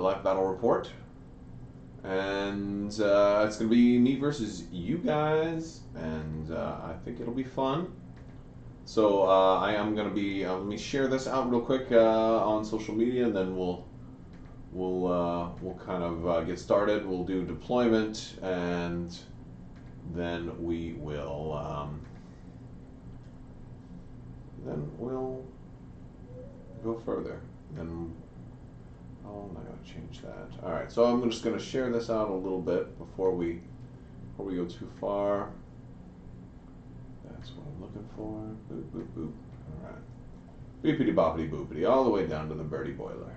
real-life battle report. And it's going to be me versus you guys, and I think it'll be fun. So I am going to be, let me share this out real quick on social media, and then we'll kind of get started. We'll do deployment, and then we'll go further. Then I'm not going to change that. All right, so I'm just going to share this out a little bit before we go too far. That's what I'm looking for. Boop, boop, boop. All right. Beepity boppity boopity, all the way down to the birdie boiler.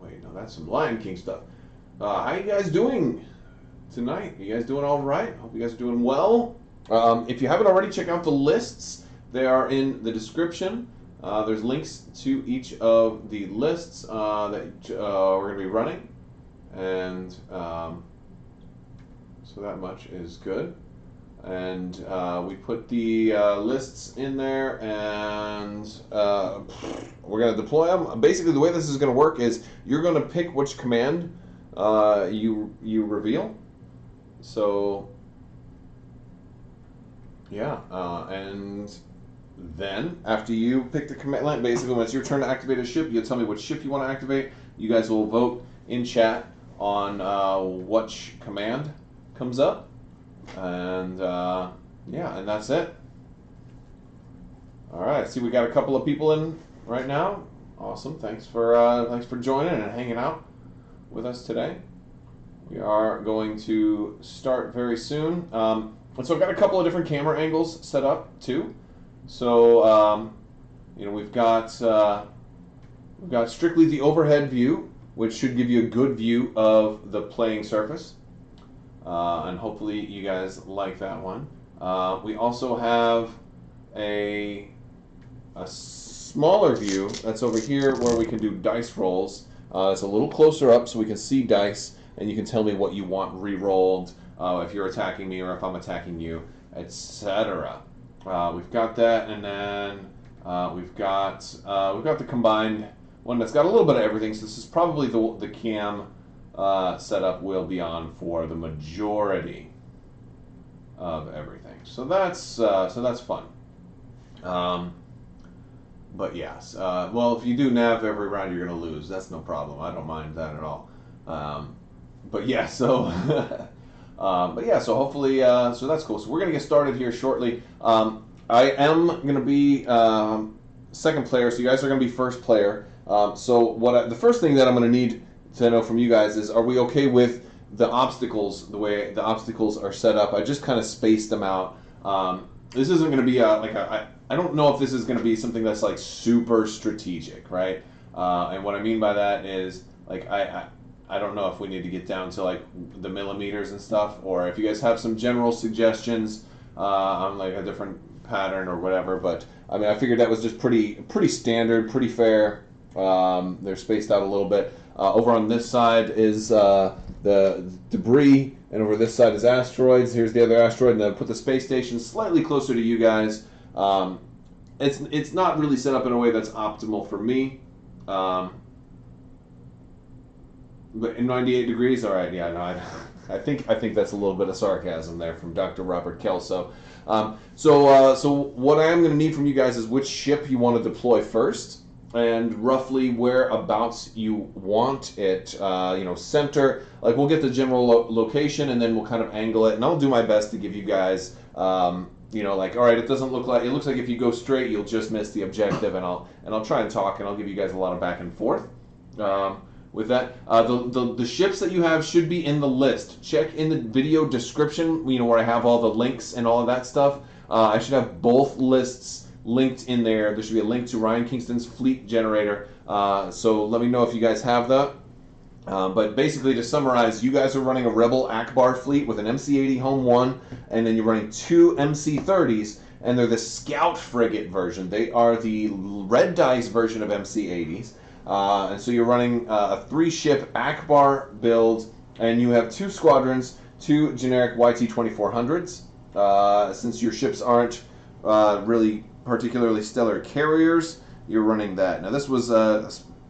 Wait, no, that's some Lion King stuff. How you guys doing tonight? You guys doing all right? Hope you guys are doing well. If you haven't already, check out the lists. They are in the description. There's links to each of the lists that we're going to be running, and so that much is good. And we put the lists in there, and we're going to deploy them. Basically, the way this is going to work is you're going to pick which command you reveal. So yeah, and then, after you pick the command line, basically when it's your turn to activate a ship, you'll tell me which ship you want to activate. You guys will vote in chat on which command comes up. And yeah, and that's it. Alright, see we got a couple of people in right now. Awesome, thanks for joining and hanging out with us today. We are going to start very soon. And so I've got a couple of different camera angles set up too. So, we've got strictly the overhead view, which should give you a good view of the playing surface, and hopefully you guys like that one. We also have a smaller view that's over here where we can do dice rolls. It's a little closer up so we can see dice, and you can tell me what you want re-rolled, if you're attacking me or if I'm attacking you, etc. We've got that, and then we've got the combined one that's got a little bit of everything. So this is probably the cam setup we'll be on for the majority of everything. So that's fun. But yes, well, if you do nav every round, you're going to lose. That's no problem. I don't mind that at all. But yeah, so. So hopefully, so that's cool. So we're going to get started here shortly. I am going to be second player, so you guys are going to be first player. So the first thing that I'm going to need to know from you guys is, are we okay with the obstacles, the way the obstacles are set up? I just kind of spaced them out. This isn't going to be I don't know if this is going to be something that's like super strategic, right? And what I mean by that is, like, I don't know if we need to get down to like the millimeters and stuff, or if you guys have some general suggestions on like a different pattern or whatever. But I mean, I figured that was just pretty standard, pretty fair. They're spaced out a little bit. Over on this side is the debris, and over this side is asteroids. Here's the other asteroid, and then put the space station slightly closer to you guys. It's not really set up in a way that's optimal for me. But in 98 degrees, all right, yeah, no, I think that's a little bit of sarcasm there from Dr. Robert Kelso. So what I am going to need from you guys is which ship you want to deploy first, and roughly whereabouts you want it. Center. Like, we'll get the general location, and then we'll kind of angle it, and I'll do my best to give you guys, like, all right, it looks like if you go straight, you'll just miss the objective, and I'll try and talk, and I'll give you guys a lot of back and forth. With that, the ships that you have should be in the list. Check in the video description, where I have all the links and all of that stuff. I should have both lists linked in there. There should be a link to Ryan Kingston's fleet generator. So let me know if you guys have that. But basically, to summarize, you guys are running a Rebel Akbar fleet with an MC-80 Home 1, and then you're running 2 MC-30s, and they're the Scout Frigate version. They are the red dice version of MC-80s. And so you're running a 3-ship Akbar build, and you have 2 squadrons, 2 generic YT-2400s. Since your ships aren't really particularly stellar carriers, you're running that. Now this was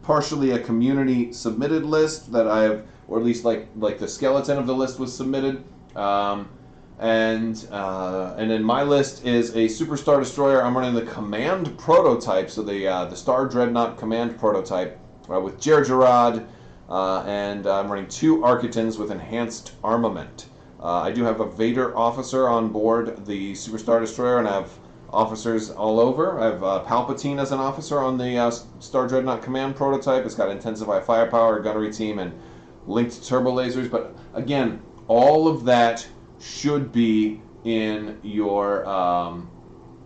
partially a community submitted list that I've, or at least like the skeleton of the list was submitted. And then my list is a Super Star Destroyer. I'm running the Command prototype, so the Star Dreadnought Command prototype with Gergerod, and I'm running 2 Architans with enhanced armament. I do have a Vader officer on board the Super Star Destroyer, and I have officers all over. I have Palpatine as an officer on the Star Dreadnought Command prototype. It's got Intensify Firepower, Gunnery Team, and linked turbo lasers. But again, all of that should be in your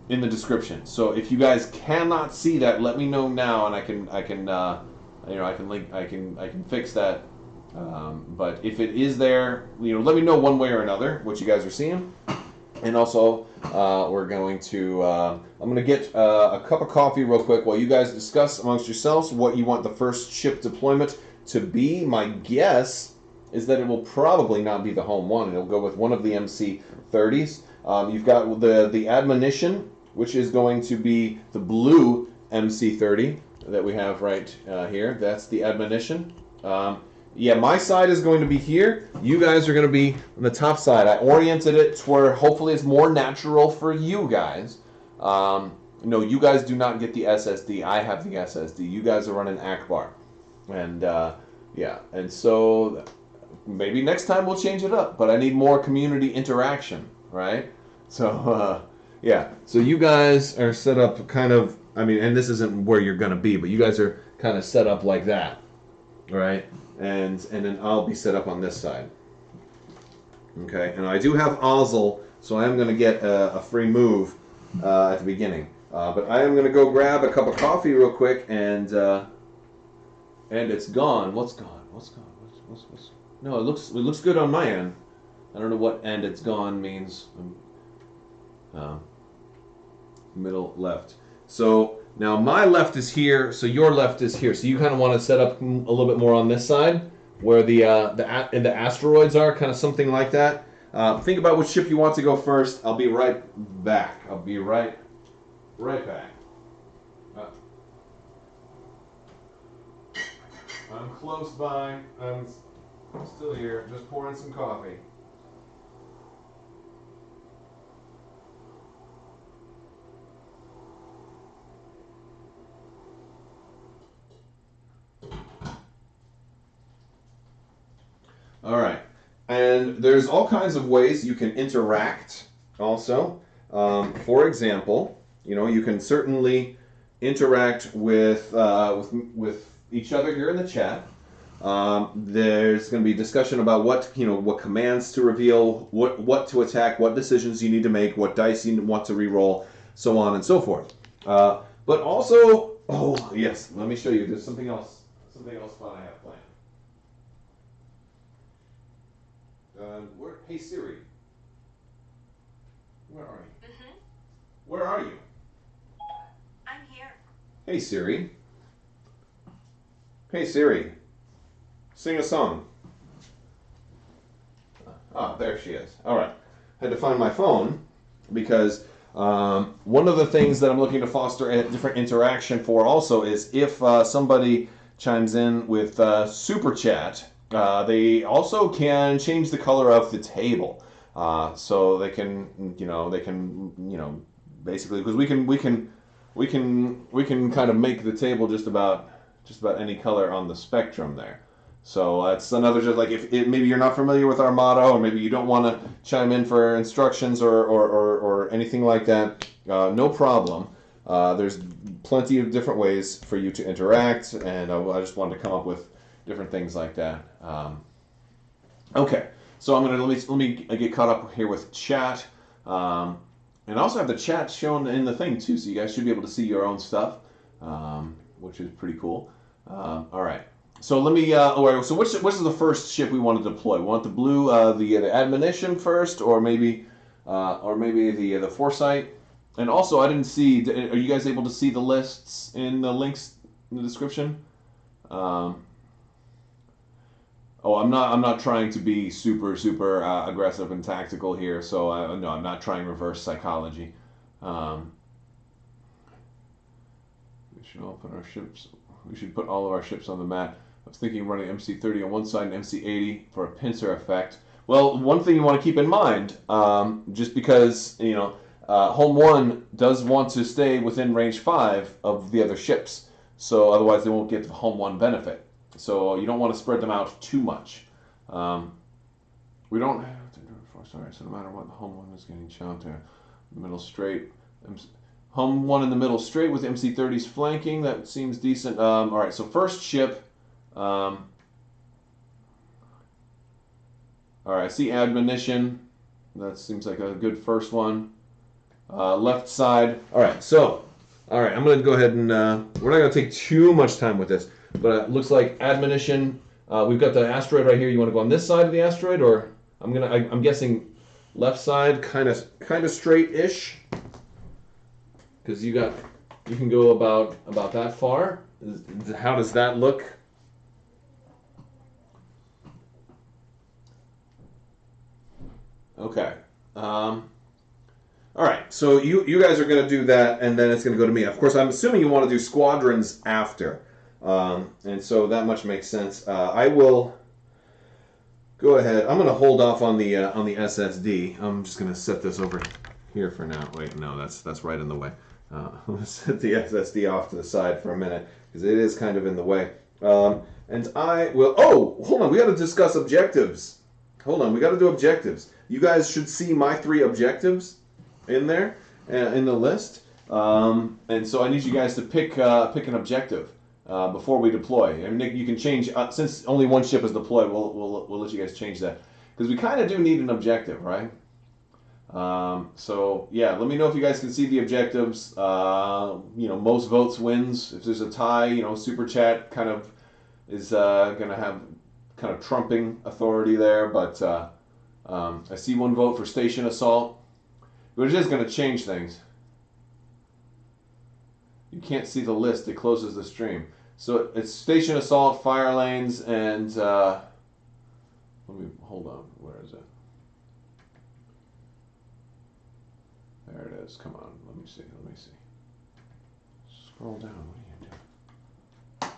in the description. So if you guys cannot see that, let me know now, and I can fix that. But if it is there, let me know one way or another what you guys are seeing. And also, we're going to I'm going to get a cup of coffee real quick while you guys discuss amongst yourselves what you want the first ship deployment to be. My guess is that it will probably not be the home one. It'll go with one of the MC-30s. You've got the admonition, which is going to be the blue MC-30 that we have right here. That's the admonition. Yeah, my side is going to be here. You guys are going to be on the top side. I oriented it to where hopefully it's more natural for you guys. No, you guys do not get the SSD. I have the SSD. You guys are running Akbar. And yeah, and so maybe next time we'll change it up, but I need more community interaction, right? So yeah, so you guys are set up kind of, and this isn't where you're going to be, but you guys are kind of set up like that, right? And then I'll be set up on this side. Okay, and I do have Ozzel, so I am going to get a free move at the beginning. But I am going to go grab a cup of coffee real quick, and it's gone. What's gone? What's gone? What's? No, it looks good on my end. I don't know what end it's gone means. Middle left. So now my left is here, so your left is here. So you kind of want to set up a little bit more on this side, where the asteroids are, kind of something like that. Think about which ship you want to go first. I'll be right back. I'll be right back. I'm close by. I'm still here. Just pouring some coffee. All right, and there's all kinds of ways you can interact also. For example, you can certainly interact with each other here in the chat. There's going to be discussion about what commands to reveal, what to attack, what decisions you need to make, what dice you want to re-roll, so on and so forth. But also, oh yes, let me show you. There's something else fun I have planned. Hey Siri, where are you? Mm-hmm. Where are you? I'm here. Hey Siri. Hey Siri, sing a song. Ah, there she is. All right. Had to find my phone because one of the things that I'm looking to foster a different interaction for also is if somebody chimes in with Super Chat, they also can change the color of the table. So they can, basically, because we can kind of make the table just about any color on the spectrum there. So that's another, just like if maybe you're not familiar with Armada, or maybe you don't want to chime in for instructions or anything like that, no problem. There's plenty of different ways for you to interact, and I just wanted to come up with different things like that. Okay, so I'm gonna let me get caught up here with chat, and I also have the chat shown in the thing too, so you guys should be able to see your own stuff, which is pretty cool. All right. So let me. So which is the first ship we want to deploy? We want the blue, the admonition first, or maybe the foresight. And also, I didn't see. Are you guys able to see the lists in the links in the description? I'm not trying to be super aggressive and tactical here. So no, I'm not trying reverse psychology. We should open our ships. we should put all of our ships on the mat. I was thinking running MC30 on one side and MC80 for a pincer effect. Well, one thing you want to keep in mind, just because, Home 1 does want to stay within range 5 of the other ships, so otherwise they won't get the Home 1 benefit. So you don't want to spread them out too much. We don't have to do it for, sorry, so no matter what, the Home 1 is getting chopped here. Middle straight. Home 1 in the middle straight with MC30s flanking, that seems decent. Alright, so first ship. Alright, I see admonition. That seems like a good first one. Left side. Alright, I'm going to go ahead and we're not going to take too much time with this, but it looks like admonition. We've got the asteroid right here. You want to go on this side of the asteroid, or I'm guessing left side, kind of straight-ish, because you can go about that far. How does that look? Okay. All right. So you guys are going to do that, and then it's going to go to me. Of course, I'm assuming you want to do squadrons after, and so that much makes sense. I will go ahead. I'm going to hold off on the SSD. I'm just going to set this over here for now. Wait, no, that's right in the way. I'm going to set the SSD off to the side for a minute because it is kind of in the way. And I will. Oh, hold on. We got to discuss objectives. Hold on. We got to do objectives. You guys should see my 3 objectives in there in the list. And so I need you guys to pick an objective before we deploy. And Nick, you can change since only one ship is deployed. We'll let you guys change that because we kind of do need an objective, right? So yeah, let me know if you guys can see the objectives. Most votes wins. If there's a tie, Super Chat kind of is gonna have kind of trumping authority there. But I see 1 vote for Station Assault. But it is going to change things. You can't see the list. It closes the stream. So it's Station Assault, Fire Lanes, and... let me... Hold on. Where is it? There it is. Come on. Let me see. Scroll down. What are you doing?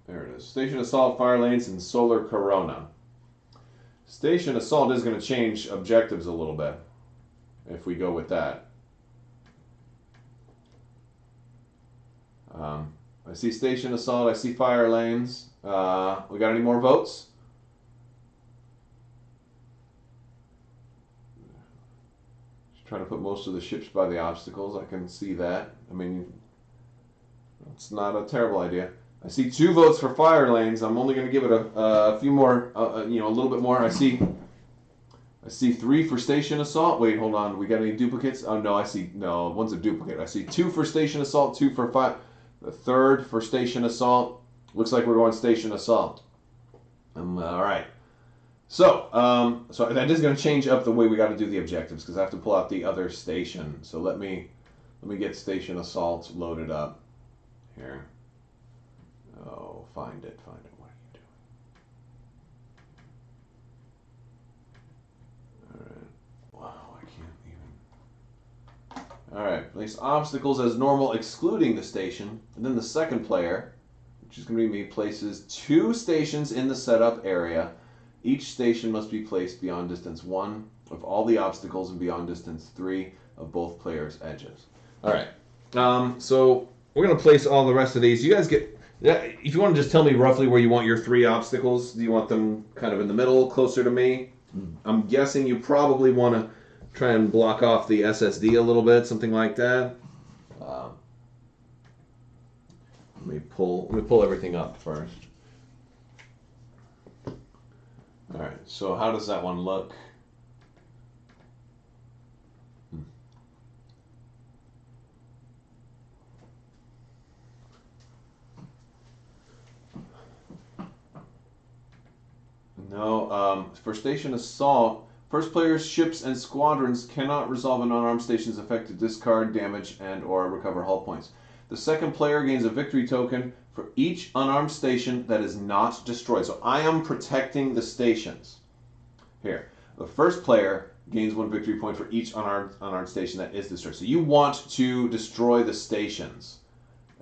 There it is. Station Assault, Fire Lanes, and Solar Corona. Station Assault is going to change objectives a little bit if we go with that. I see Station Assault. I see Fire Lanes. We got any more votes? Just trying to put most of the ships by the obstacles. I can see that. I mean, it's not a terrible idea. I see 2 votes for Fire Lanes. I'm only going to give it a few more, a little bit more. I see 3 for Station Assault. Wait, hold on. We got any duplicates? Oh, no, no, one's a duplicate. I see 2 for Station Assault, 2 for Fire. The 3rd for Station Assault. Looks like we're going Station Assault. All right. So that is going to change up the way we got to do the objectives because I have to pull out the other station. So let me get Station Assault loaded up here. Oh, find it. What are you doing? Alright. Wow, I can't even. Alright, place obstacles as normal, excluding the station. And then the second player, which is going to be me, places 2 stations in the setup area. Each station must be placed beyond distance 1 of all the obstacles and beyond distance 3 of both players' edges. Alright, so we're going to place all the rest of these. You guys get... Yeah, if you want to just tell me roughly where you want your 3 obstacles, do you want them kind of in the middle, closer to me? I'm guessing you probably want to try and block off the SSD a little bit, something like that. Let me pull everything up first. All right. So how does that one look? No, for Station Assault, first player's ships and squadrons cannot resolve an unarmed station's effect to discard, damage, and or recover hull points. The second player gains a victory token for each unarmed station that is not destroyed. So I am protecting the stations. Here, the first player gains 1 victory point for each unarmed station that is destroyed. So you want to destroy the stations.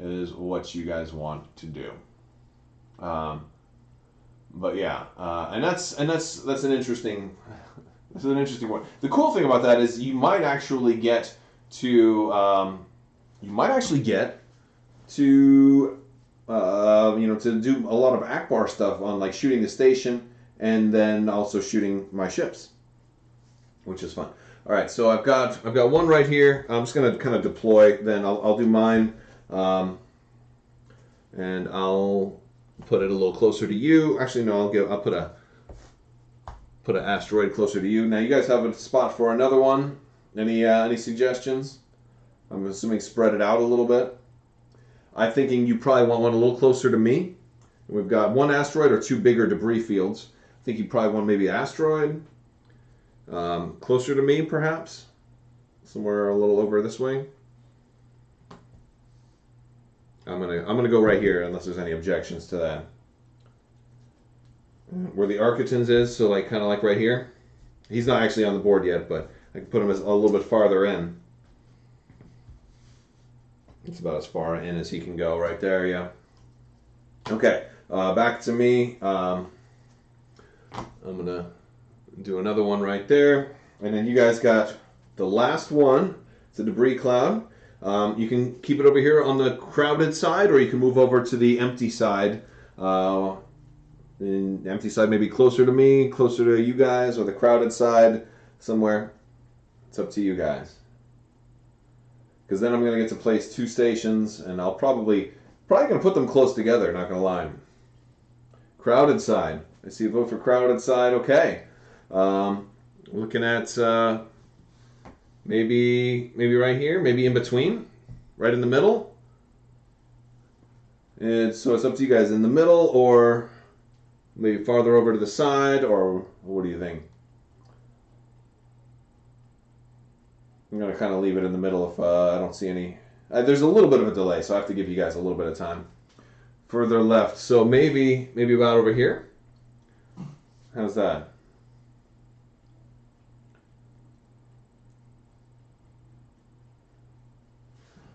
is what you guys want to do. But yeah, and that's an interesting one. The cool thing about that is you might actually get to to do a lot of Akbar stuff on like shooting the station and then also shooting my ships, which is fun. All right, so I've got one right here. I'm just gonna kind of deploy. Then I'll do mine, and I'll put it a little closer to you. Actually, no, I'll put an asteroid closer to you. Now you guys have a spot for another one. Any suggestions? I'm assuming spread it out a little bit. I'm thinking you probably want one a little closer to me. We've got one asteroid or two bigger debris fields. I think you probably want maybe asteroid closer to me, perhaps somewhere a little over this way. I'm gonna go right here unless there's any objections to that. Where the Architans is, so like kind of like right here. He's not actually on the board yet, but I can put him a little bit farther in. It's about as far in as he can go right there, yeah. Okay, back to me. I'm going to do another one right there. And then you guys got the last one. It's a debris cloud. You can keep it over here on the crowded side, or you can move over to the empty side. The empty side maybe closer to me, closer to you guys, or the crowded side somewhere. It's up to you guys. Because then I'm going to get to place two stations, and I'll probably going to put them close together, not going to lie. Crowded side. I see a vote for crowded side. Okay. Looking at maybe right here, maybe in between, right in the middle. So it's up to you guys, in the middle or maybe farther over to the side, or what do you think? I'm going to kind of leave it in the middle if I don't see any. There's a little bit of a delay, so I have to give you guys a little bit of time. Further left, so maybe about over here. How's that?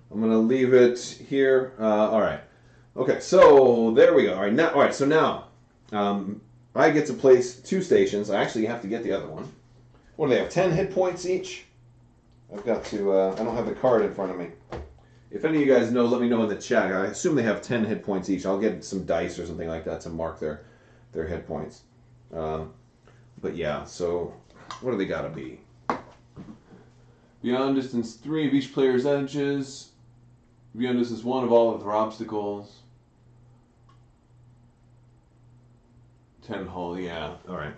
I'm going to leave it here. All right. Okay, so there we go. All right, so now I get to place two stations. I actually have to get the other one. What do they have, 10 hit points each? I've got to, I don't have the card in front of me. If any of you guys know, let me know in the chat. I assume they have 10 hit points each. I'll get some dice or something like that to mark their hit points. But yeah, so what do they got to be? Beyond distance 3 of each player's edges. Beyond distance 1 of all of their obstacles. 10 hull, yeah. All right.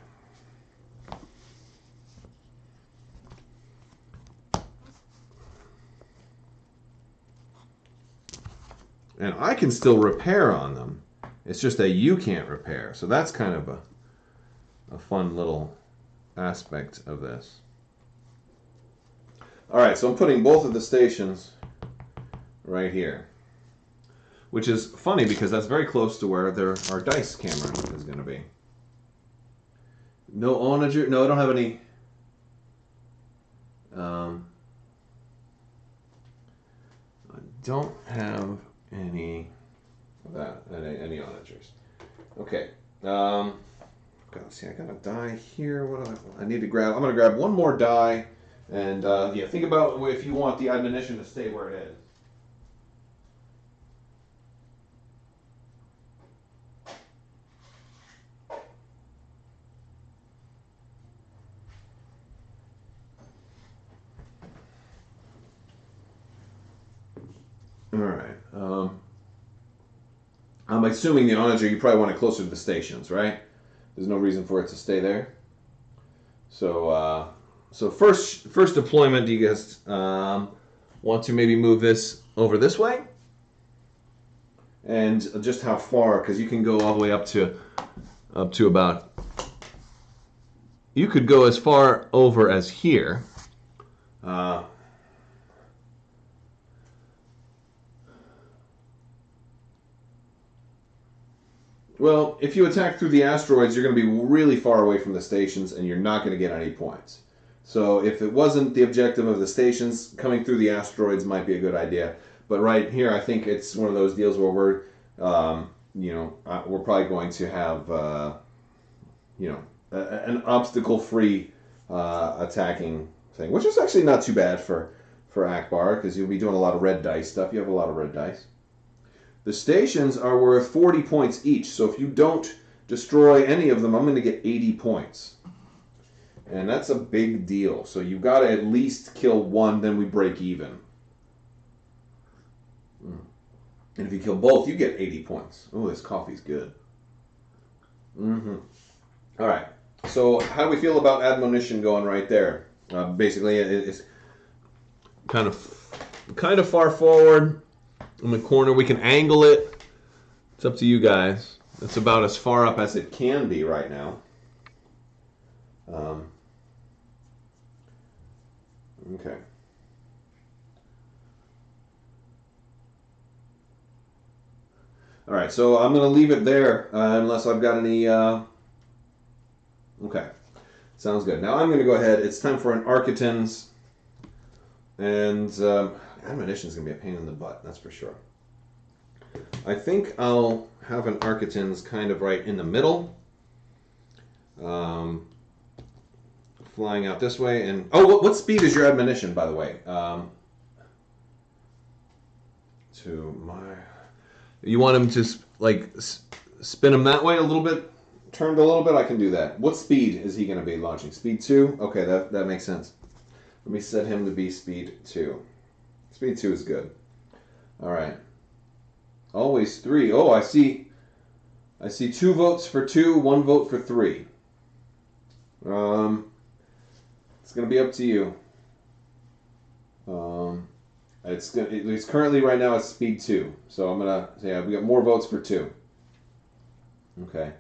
And I can still repair on them. It's just that you can't repair. So that's kind of a fun little aspect of this. All right, so I'm putting both of the stations right here. Which is funny because that's very close to where our dice camera is going to be. No onager. No, I don't have any. I don't have any of that. Any onagers. Okay. Gotta see. I got a die here. What do I need to grab? I'm going to grab one more die, and yeah, think about if you want the admonition to stay where it is. All right. I'm assuming the onager, you probably want it closer to the stations, right? There's no reason for it to stay there. So, first deployment, do you guys want to maybe move this over this way? And just how far? Because you can go all the way up to about. You could go as far over as here. Well, if you attack through the asteroids, you're going to be really far away from the stations, and you're not going to get any points. So if it wasn't the objective of the stations, coming through the asteroids might be a good idea. But right here, I think it's one of those deals where we're, we're probably going to have, an obstacle-free attacking thing, which is actually not too bad for Akbar, because you'll be doing a lot of red dice stuff. You have a lot of red dice. The stations are worth 40 points each, so if you don't destroy any of them, I'm going to get 80 points. And that's a big deal. So you've got to at least kill one, then we break even. And if you kill both, you get 80 points. Oh, this coffee's good. All right. So how do we feel about admonition going right there? Basically, it's kind of far forward in the corner. We can angle it. It's up to you guys. It's about as far up as it can be right now. Okay. All right, so I'm going to leave it there unless I've got any... Okay, sounds good. Now I'm going to go ahead. It's time for an Architans. And admonition is going to be a pain in the butt, that's for sure. I think I'll have an Architans kind of right in the middle. Flying out this way. And oh, what speed is your admonition, by the way? You want him to spin him that way a little bit, turned a little bit? I can do that. What speed is he going to be launching? Speed 2? Okay, that makes sense. Let me set him to be speed 2. Speed 2 is good. All right. Always 3. Oh, I see 2 votes for 2, 1 vote for 3. It's going to be up to you. It's currently right now at speed 2. So I'm going to say we got more votes for 2. Okay.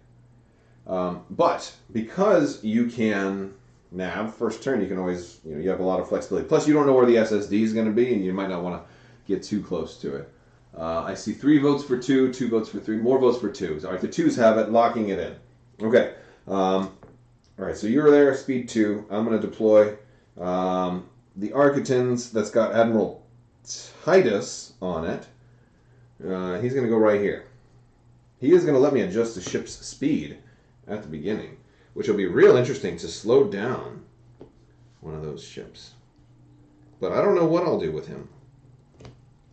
But because you can nav first turn, you can always, you have a lot of flexibility. Plus, you don't know where the SSD is going to be, and you might not want to get too close to it. I see 3 votes for 2, 2 votes for 3, more votes for 2. All right, the 2s have it, locking it in. Okay. All right, so you're there, speed 2. I'm going to deploy the Architans that's got Admiral Titus on it. He's going to go right here. He is going to let me adjust the ship's speed at the beginning, which will be real interesting to slow down one of those ships. But I don't know what I'll do with him.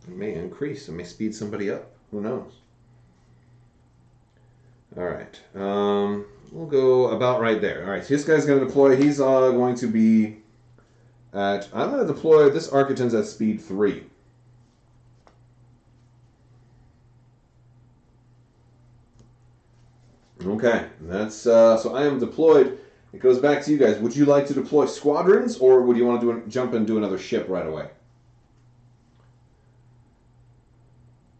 It may increase. It may speed somebody up. Who knows? All right. We'll go about right there. All right. So this guy's going to deploy. He's going to be at... I'm going to deploy this Architans at speed 3. Okay. That's so I am deployed. It goes back to you guys. Would you like to deploy squadrons, or would you want to jump and do another ship right away?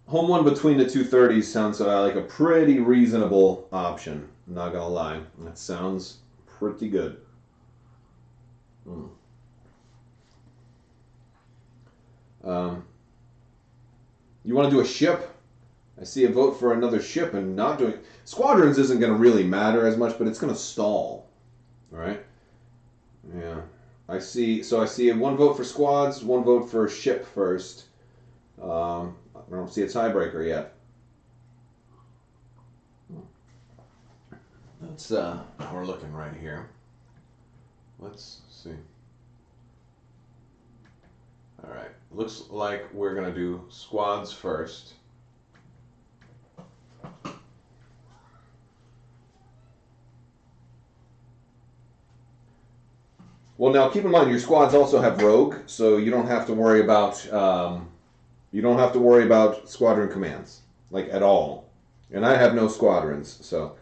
Home one between the 230s sounds like a pretty reasonable option. I'm not going to lie. That sounds pretty good. You want to do a ship? I see a vote for another ship and not doing... Squadrons isn't going to really matter as much, but it's going to stall. All right? Yeah. I see 1 vote for squads, 1 vote for ship first. I don't see a tiebreaker yet. That's how we're looking right here. Let's see. All right. Looks like we're going to do squads first. Well, now keep in mind your squads also have rogue, so you don't have to worry about squadron commands, like at all. And I have no squadrons, so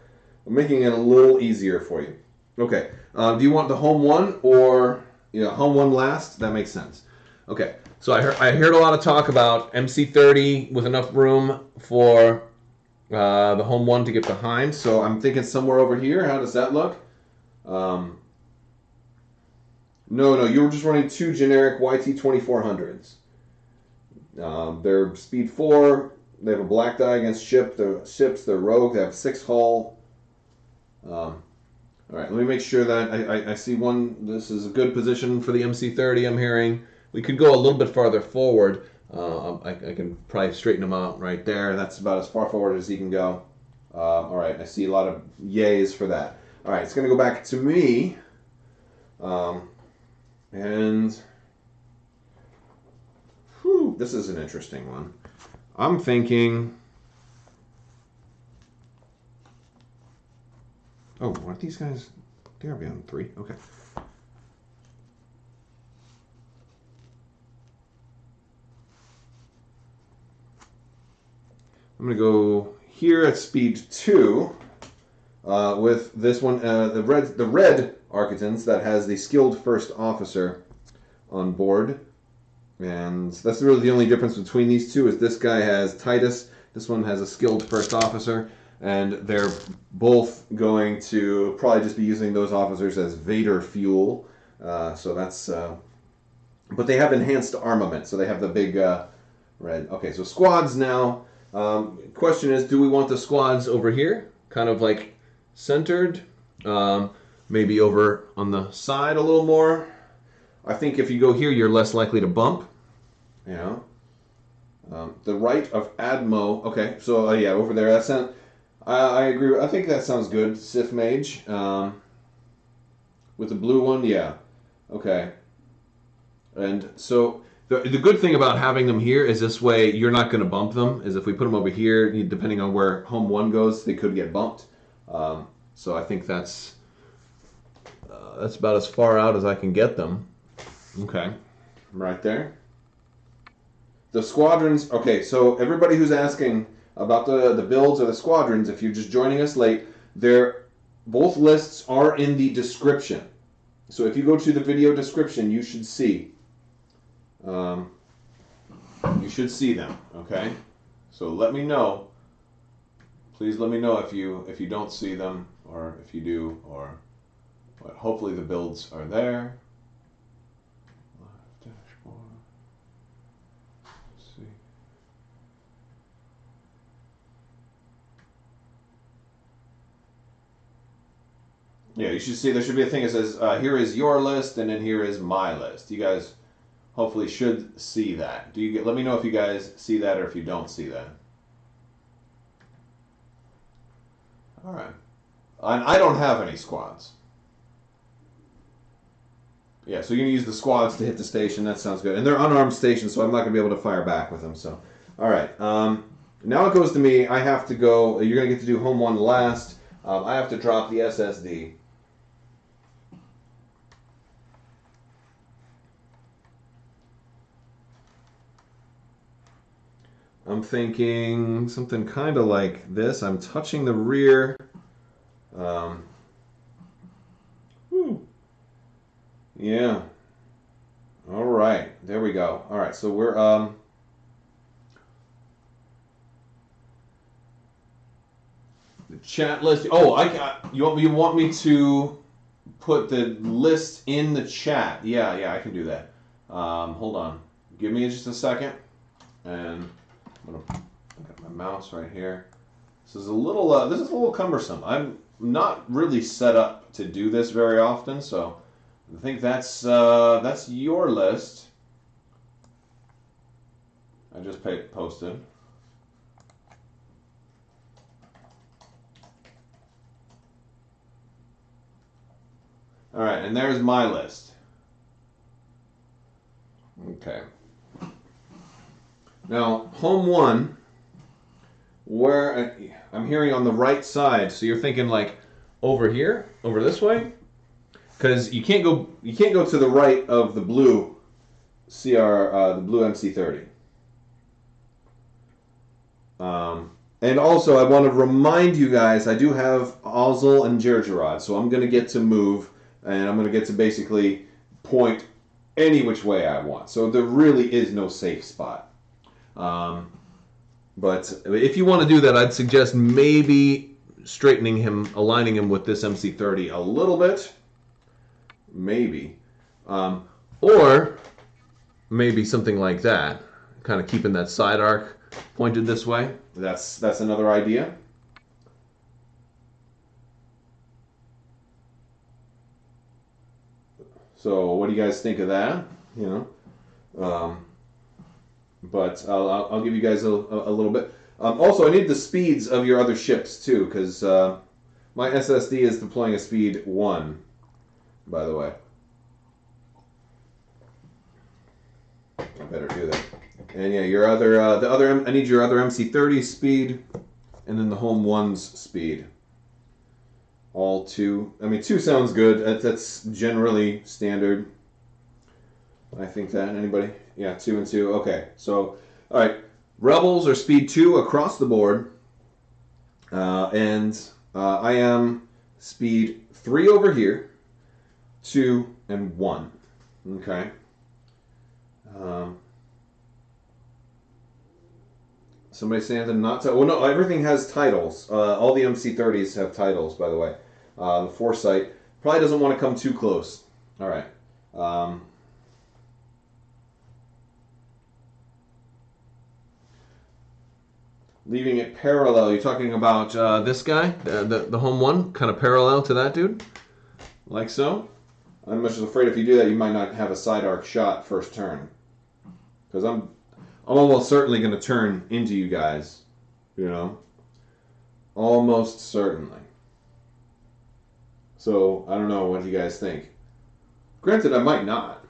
I'm making it a little easier for you. Okay. Do you want the home one or home one last? That makes sense. Okay. So I heard a lot of talk about MC30 with enough room for the home one to get behind. So I'm thinking somewhere over here. How does that look? No, you were just running 2 generic YT-2400s. They're speed 4. They have a black die against ships. They're rogue. They have 6 hull. All right, let me make sure that I see one. This is a good position for the MC30, I'm hearing. We could go a little bit farther forward. I can probably straighten him out right there. That's about as far forward as he can go. All right, I see a lot of yays for that. All right, it's going to go back to me. And whew, this is an interesting one. I'm thinking... Oh, aren't these guys... They are beyond 3. Okay. I'm going to go here at speed 2 with this one, the red Architans that has the skilled first officer on board. And that's really the only difference between these two is this guy has Titus, this one has a skilled first officer, and they're both going to probably just be using those officers as Vader fuel. So that's... but they have enhanced armament, so they have the big red... Okay, so squads now. Question is, do we want the squads over here? Kind of like centered? Maybe over on the side a little more? I think if you go here, you're less likely to bump. You know, the right of Admo. Okay, so yeah, over there. That's I agree. I think that sounds good. Sith Mage with the blue one. Yeah. Okay. And so the good thing about having them here is this way you're not going to bump them. Is if we put them over here, depending on where home 1 goes, they could get bumped. So I think that's about as far out as I can get them. Okay, right there. The squadrons, okay, so everybody who's asking about the builds or the squadrons, if you're just joining us late, both lists are in the description. So if you go to the video description, you should see. You should see them, okay? So let me know. Please let me know if you don't see them, or if you do, or what. Hopefully the builds are there. Yeah, you should see, there should be a thing that says, here is your list, and then here is my list. You guys hopefully should see that. Let me know if you guys see that or if you don't see that. All right. And I don't have any squads. Yeah, so you're going to use the squads to hit the station. That sounds good. And they're unarmed stations, so I'm not going to be able to fire back with them. So, all right. Now it goes to me. I have to go. You're going to get to do home 1 last. I have to drop the SSD. I'm thinking something kind of like this. I'm touching the rear. Yeah. All right. There we go. All right. So we're the chat list. Oh, you want me to put the list in the chat? Yeah, I can do that. Hold on. Give me just a second, and I'm gonna got my mouse right here. This is a little cumbersome. I'm not really set up to do this very often, so I think that's your list. I just posted. All right, and there's my list. Okay. Now, home 1, where I'm hearing on the right side, so you're thinking like over here, over this way, because you can't go to the right of the blue the blue MC30. And also, I want to remind you guys, I do have Ozzel and Gergerod, so I'm going to get to move, and I'm going to get to basically point any which way I want. So there really is no safe spot. But if you want to do that, I'd suggest maybe straightening him, aligning him with this MC30 a little bit. Maybe. Or maybe something like that. Kind of keeping that side arc pointed this way. That's another idea. So what do you guys think of that? You know? but I'll give you guys a little bit. Also, I need the speeds of your other ships too, because my SSD is deploying a speed 1, by the way. I better do that. And yeah, your other I need your other MC30 speed, and then the home 1's speed. All 2. I mean, 2 sounds good. That's generally standard. I think that. Anybody? Yeah, 2 and 2. Okay, so, all right. Rebels are speed 2 across the board. And I am speed 3 over here, 2 and 1. Okay. Somebody saying the not to. Well, no, everything has titles. All the MC30s have titles, by the way. The Foresight probably doesn't want to come too close. All right. Leaving it parallel. You're talking about this guy, the home 1, kind of parallel to that dude, like so. I'm just afraid if you do that, you might not have a side arc shot first turn, because I'm almost certainly going to turn into you guys, you know, almost certainly. So I don't know what you guys think. Granted, I might not,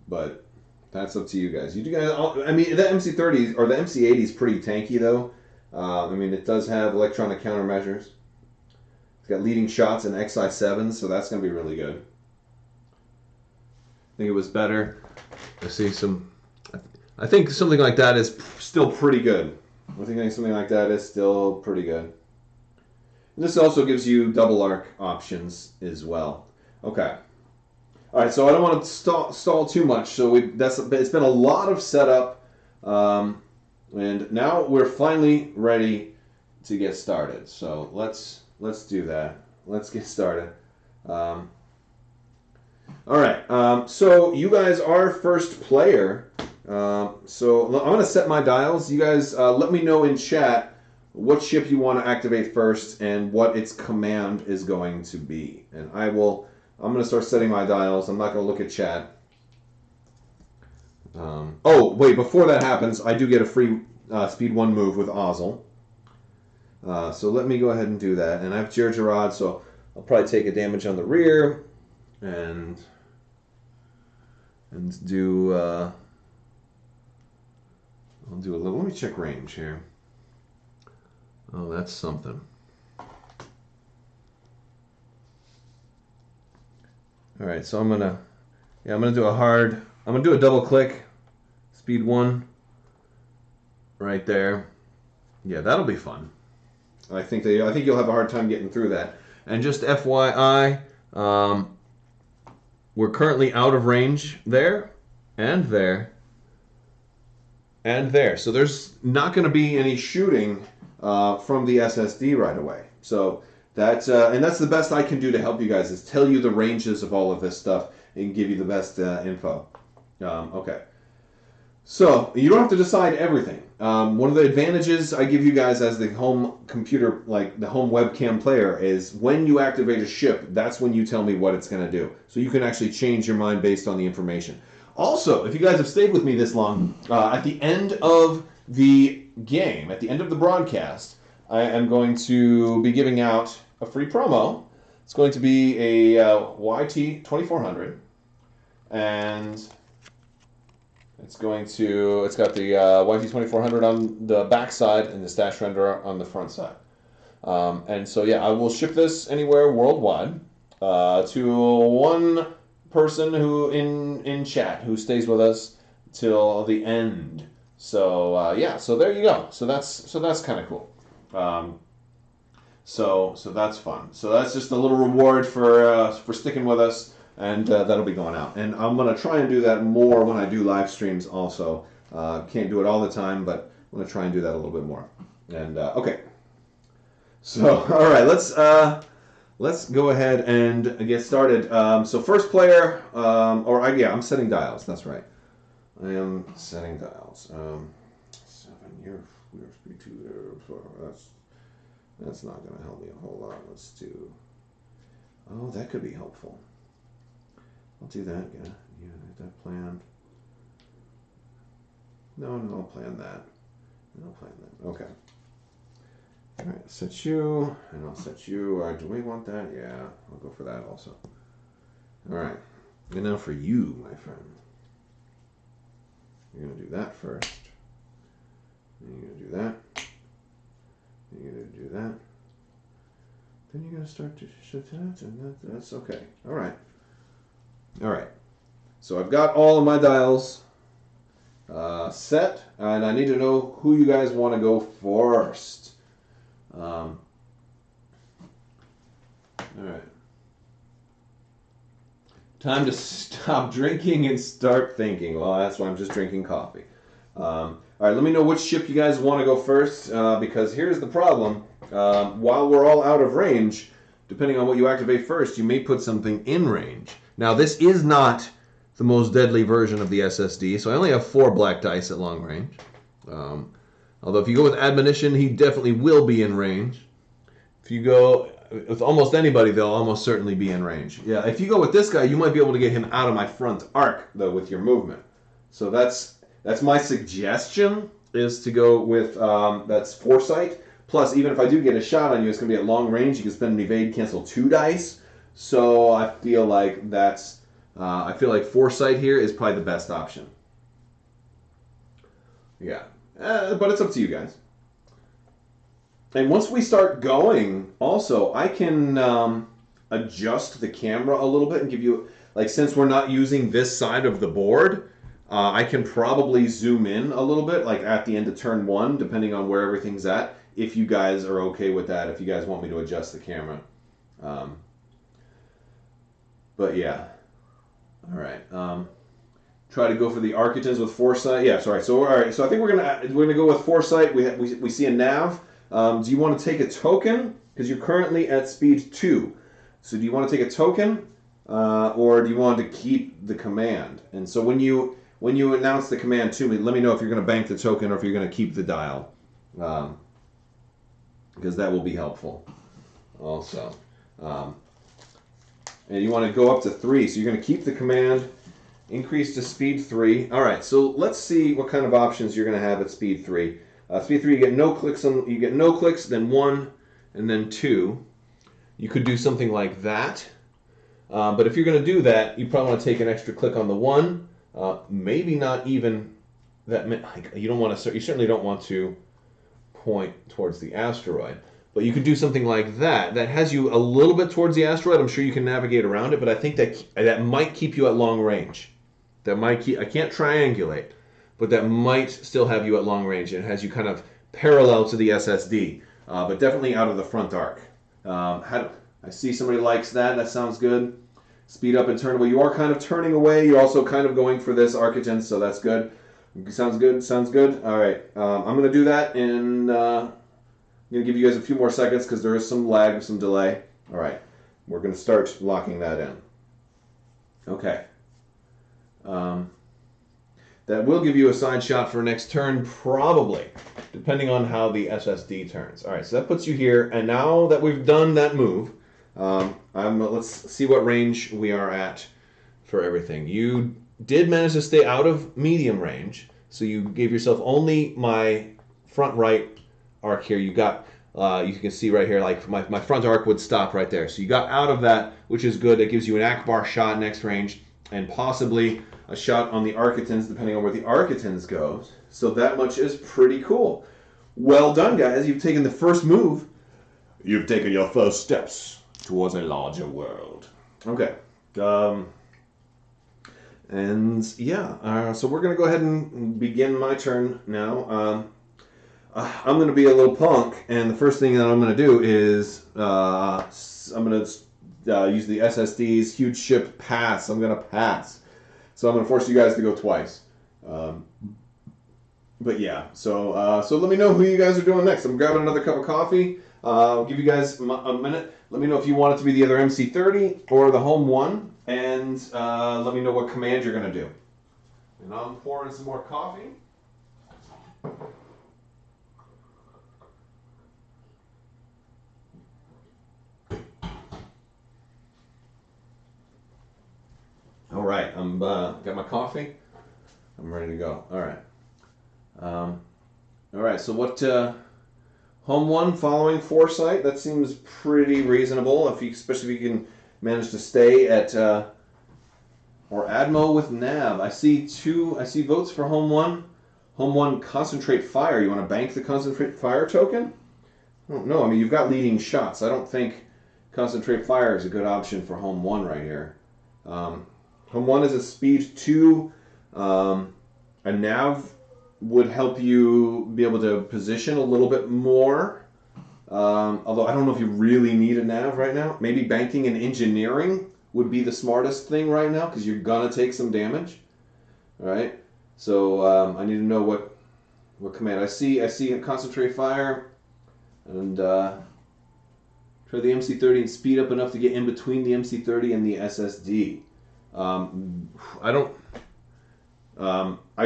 but that's up to you guys. You guys, I mean, the MC30s or the MC80 is pretty tanky though. I mean, it does have electronic countermeasures. It's got leading shots and XI7s, so that's going to be really good. I think it was better. I see some. I think something like that is still pretty good. I think something like that is still pretty good. And this also gives you double arc options as well. Okay. All right, so I don't want to stall too much. So it's been a lot of setup, and now we're finally ready to get started. So let's do that. Let's get started. All right. So you guys are first player. So I'm going to set my dials. You guys let me know in chat what ship you want to activate first and what its command is going to be. And I'm going to start setting my dials. I'm not going to look at chat. Oh, wait. Before that happens, I do get a free speed 1 move with Ozzel. So let me go ahead and do that. And I have Gergerod, so I'll probably take a damage on the rear and do I'll do a little. Let me check range here. Oh, that's something. All right, so I'm gonna do a double click, speed 1, right there. Yeah, that'll be fun. I think you'll have a hard time getting through that. And just FYI, we're currently out of range there, and there, and there. So there's not going to be any shooting from the SSD right away. So that's the best I can do to help you guys is tell you the ranges of all of this stuff and give you the best info. Okay. So you don't have to decide everything. One of the advantages I give you guys as the home computer, like the home webcam player, is when you activate a ship, that's when you tell me what it's going to do. So you can actually change your mind based on the information. Also, if you guys have stayed with me this long, at the end of the game, at the end of the broadcast, I am going to be giving out a free promo. It's going to be a YT 2400, and it's got the YT 2400 on the back side and the stash render on the front side. And so yeah, I will ship this anywhere worldwide to one person who in chat who stays with us till the end. So yeah, so there you go. So that's kind of cool. So that's fun. So that's just a little reward for sticking with us. And that'll be going out. And I'm going to try and do that more when I do live streams also. Can't do it all the time, but I'm going to try and do that a little bit more. And okay. So, all right, let's go ahead and get started. So first player, I'm setting dials. That's right. I am setting dials. 7 year speed 2 0. That's not going to help me a whole lot. Let's do. Oh, that could be helpful. I'll do that. Yeah, that planned. No, I'll plan that. I'll plan that. Okay. All right, set you, and I'll set you. All right, do we want that? Yeah, I'll go for that also. All right, and now for you, my friend. You're gonna do that first. And you're gonna do that. And you're gonna do that. Then you're gonna start to shut that, and that's okay. All right. All right. So I've got all of my dials set, and I need to know who you guys want to go first. All right. Time to stop drinking and start thinking. Well, that's why I'm just drinking coffee. All right, let me know which ship you guys want to go first, because here's the problem. While we're all out of range, depending on what you activate first, you may put something in range. Now, this is not the most deadly version of the SSD, so I only have 4 black dice at long range. Although if you go with Admonition, he definitely will be in range. If you go with almost anybody, they'll almost certainly be in range. Yeah, if you go with this guy, you might be able to get him out of my front arc, though, with your movement. So that's my suggestion, is to go with, that's Foresight. Plus, even if I do get a shot on you, it's going to be at long range. You can spend an evade, cancel 2 dice. So I feel like Foresight here is probably the best option. Yeah, but it's up to you guys. And once we start going, also, I can adjust the camera a little bit and give you, like, since we're not using this side of the board, I can probably zoom in a little bit, like at the end of turn 1, depending on where everything's at, if you guys are okay with that, if you guys want me to adjust the camera. But yeah. All right. Try to go for the Architects with Foresight. Yeah, sorry. So all right. So I think we're gonna go with Foresight. We see a nav. Do you want to take a token? Because you're currently at speed 2. So do you want to take a token, or do you want to keep the command? And so when you announce the command to me, let me know if you're going to bank the token or if you're going to keep the dial, because that will be helpful. Also, and you want to go up to 3. So you're going to keep the command, increase to speed 3. All right. So let's see what kind of options you're going to have at speed 3. Speed 3, you get no clicks, then 1, and then 2. You could do something like that. But if you're going to do that, you probably want to take an extra click on the 1. Maybe not even that. You don't want to. You certainly don't want to point towards the asteroid. But you could do something like that. That has you a little bit towards the asteroid. I'm sure you can navigate around it, but I think that might keep you at long range. That might keep. I can't triangulate, but that might still have you at long range and has you kind of parallel to the SSD, but definitely out of the front arc. I see somebody likes that. That sounds good. Speed up and turn away. You are kind of turning away. You're also kind of going for this Architect, so that's good. Sounds good. Sounds good. All right. I'm going to do that, and I'm going to give you guys a few more seconds because there is some lag, some delay. All right. We're going to start locking that in. Okay. That will give you a side shot for next turn, probably, depending on how the SSD turns. All right, so that puts you here, and now that we've done that move, let's see what range we are at for everything. You did manage to stay out of medium range, so you gave yourself only my front right arc here. You got, you can see right here, like my front arc would stop right there. So you got out of that, which is good. It gives you an Akbar shot next range, and possibly a shot on the Architects, depending on where the Architects goes. So that much is pretty cool. Well done, guys. You've taken the first move. You've taken your first steps towards a larger world. Okay. And yeah, so we're going to go ahead and begin my turn now. I'm going to be a little punk, and the first thing that I'm going to do is I'm going to use the SSD's huge ship pass. I'm going to pass. So I'm going to force you guys to go twice. But yeah, so let me know who you guys are doing next. I'm grabbing another cup of coffee. I'll give you guys a minute. Let me know if you want it to be the other MC30 or the home one. And let me know what command you're going to do. And I'm pouring some more coffee. All right, got my coffee. I'm ready to go. All right. All right, so what home one following foresight? That seems pretty reasonable. Especially if you can manage to stay at or Admo with Nav. I see votes for home one. Home one concentrate fire. You want to bank the concentrate fire token? I don't know. I mean, you've got leading shots. I don't think concentrate fire is a good option for home one right here. Home one is a speed 2. A nav would help you be able to position a little bit more. Although I don't know if you really need a nav right now. Maybe banking and engineering would be the smartest thing right now because you're gonna take some damage. All right. So I need to know what command. I see a concentrate fire, and try the MC30 and speed up enough to get in between the MC30 and the SSD. I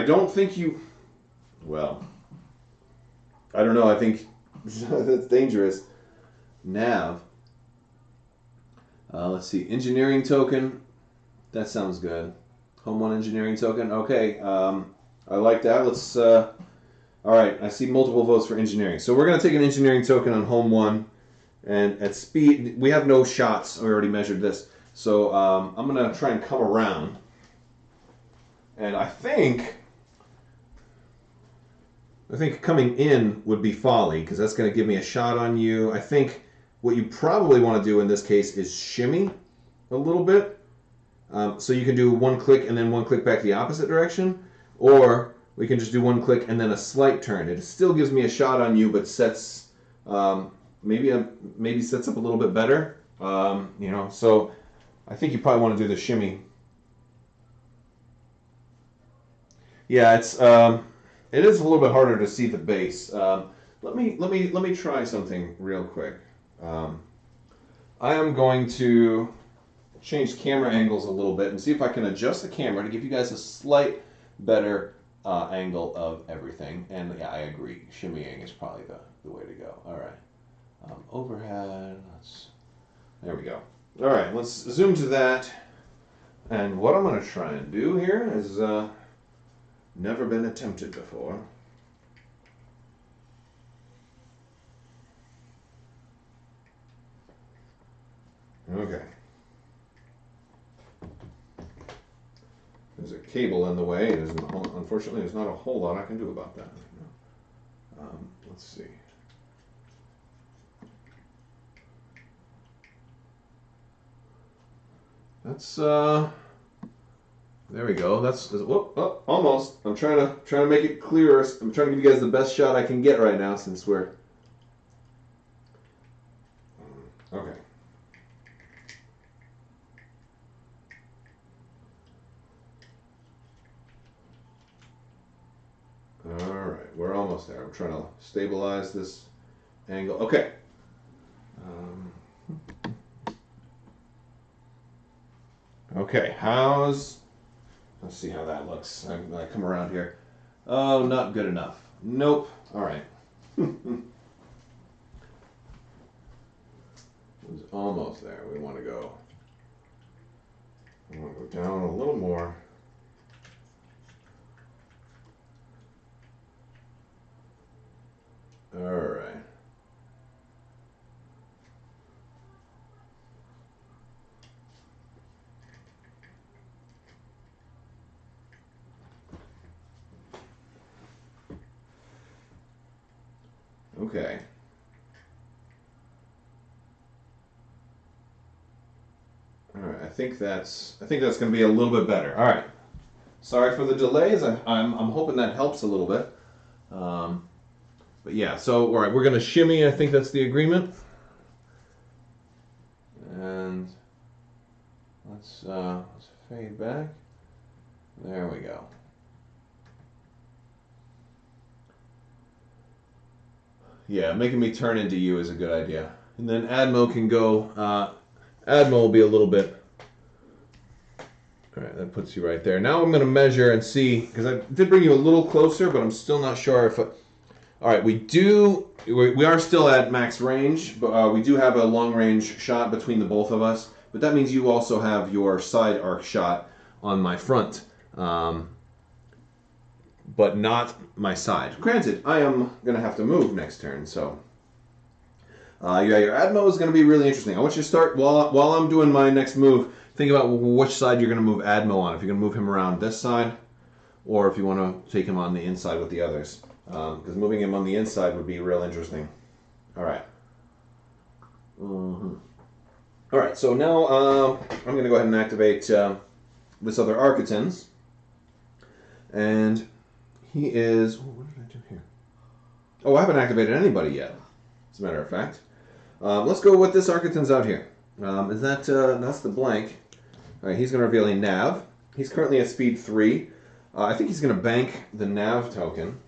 don't think you. Well, I don't know. I think that's dangerous. Nav. Let's see. Engineering token. That sounds good. Home one engineering token. Okay. I like that. Let's. All right. I see multiple votes for engineering. So we're gonna take an engineering token on home one, and at speed we have no shots. We already measured this. So I'm gonna try and come around, and I think coming in would be folly because that's going to give me a shot on you. I think what you probably want to do in this case is shimmy a little bit. So you can do one click and then one click back the opposite direction. Or we can just do one click and then a slight turn. It still gives me a shot on you, but sets maybe sets up a little bit better. So I think you probably want to do the shimmy. Yeah, it is a little bit harder to see the base. Let me try something real quick. I am going to change camera angles a little bit and see if I can adjust the camera to give you guys a slight better angle of everything. And yeah, I agree. Shimmying is probably the way to go. All right. Overhead. There we go. All right. Let's zoom to that. And what I'm going to try and do here is never been attempted before. Okay. There's a cable in the way. Unfortunately, there's not a whole lot I can do about that. Let's see. That's there we go. That's almost. I'm trying to make it clearer. I'm trying to give you guys the best shot I can get right now since we're okay. All right, we're almost there. I'm trying to stabilize this angle. Okay. Okay, let's see how that looks. I come around here. Oh, not good enough. Nope. All right. It was almost there. We want to go down a little more. All right. Okay. All right. I think that's going to be a little bit better. All right. Sorry for the delays. I'm hoping that helps a little bit. But yeah. So all right, we're going to shimmy. I think that's the agreement. And let's fade back. There we go. Yeah, making me turn into you is a good idea. And then Admo can go. Admo will be a little bit. All right, that puts you right there. Now I'm going to measure and see, because I did bring you a little closer, but I'm still not sure if. All right, we are still at max range, but we do have a long range shot between the both of us. But that means you also have your side arc shot on my front. but not my side. Granted, I am going to have to move next turn, so... yeah, your Admo is going to be really interesting. I want you to start, while I'm doing my next move, think about which side you're going to move Admo on. If you're going to move him around this side, or if you want to take him on the inside with the others. Because moving him on the inside would be real interesting. All right. Mm-hmm. All right, so now I'm going to go ahead and activate this other Architens. And he is... Oh, what did I do here? Oh, I haven't activated anybody yet, as a matter of fact. Let's go with this Architens out here. Is that... that's the blank. All right, he's going to reveal a Nav. He's currently at speed 3. I think he's going to bank the Nav token.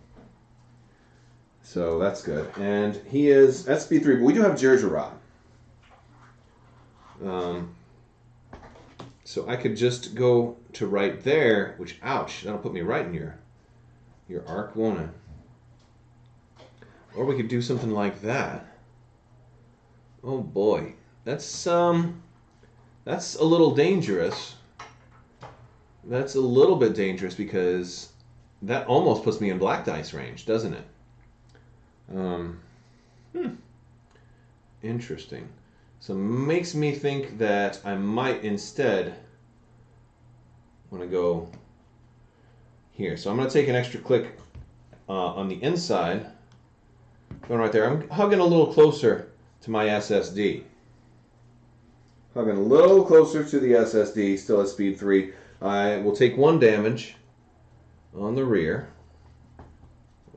So that's good. And he is at speed 3, but we do have Jerjerot. So I could just go to right there, which, ouch, that'll put me right in your arc, won't it? Or we could do something like that. Oh boy, that's a little dangerous. That's a little bit dangerous because that almost puts me in black dice range, doesn't it? Interesting. So makes me think that I might instead want to go here. So I'm going to take an extra click on the inside. Going right there. I'm hugging a little closer to my SSD. Hugging a little closer to the SSD, still at speed 3. I will take 1 damage on the rear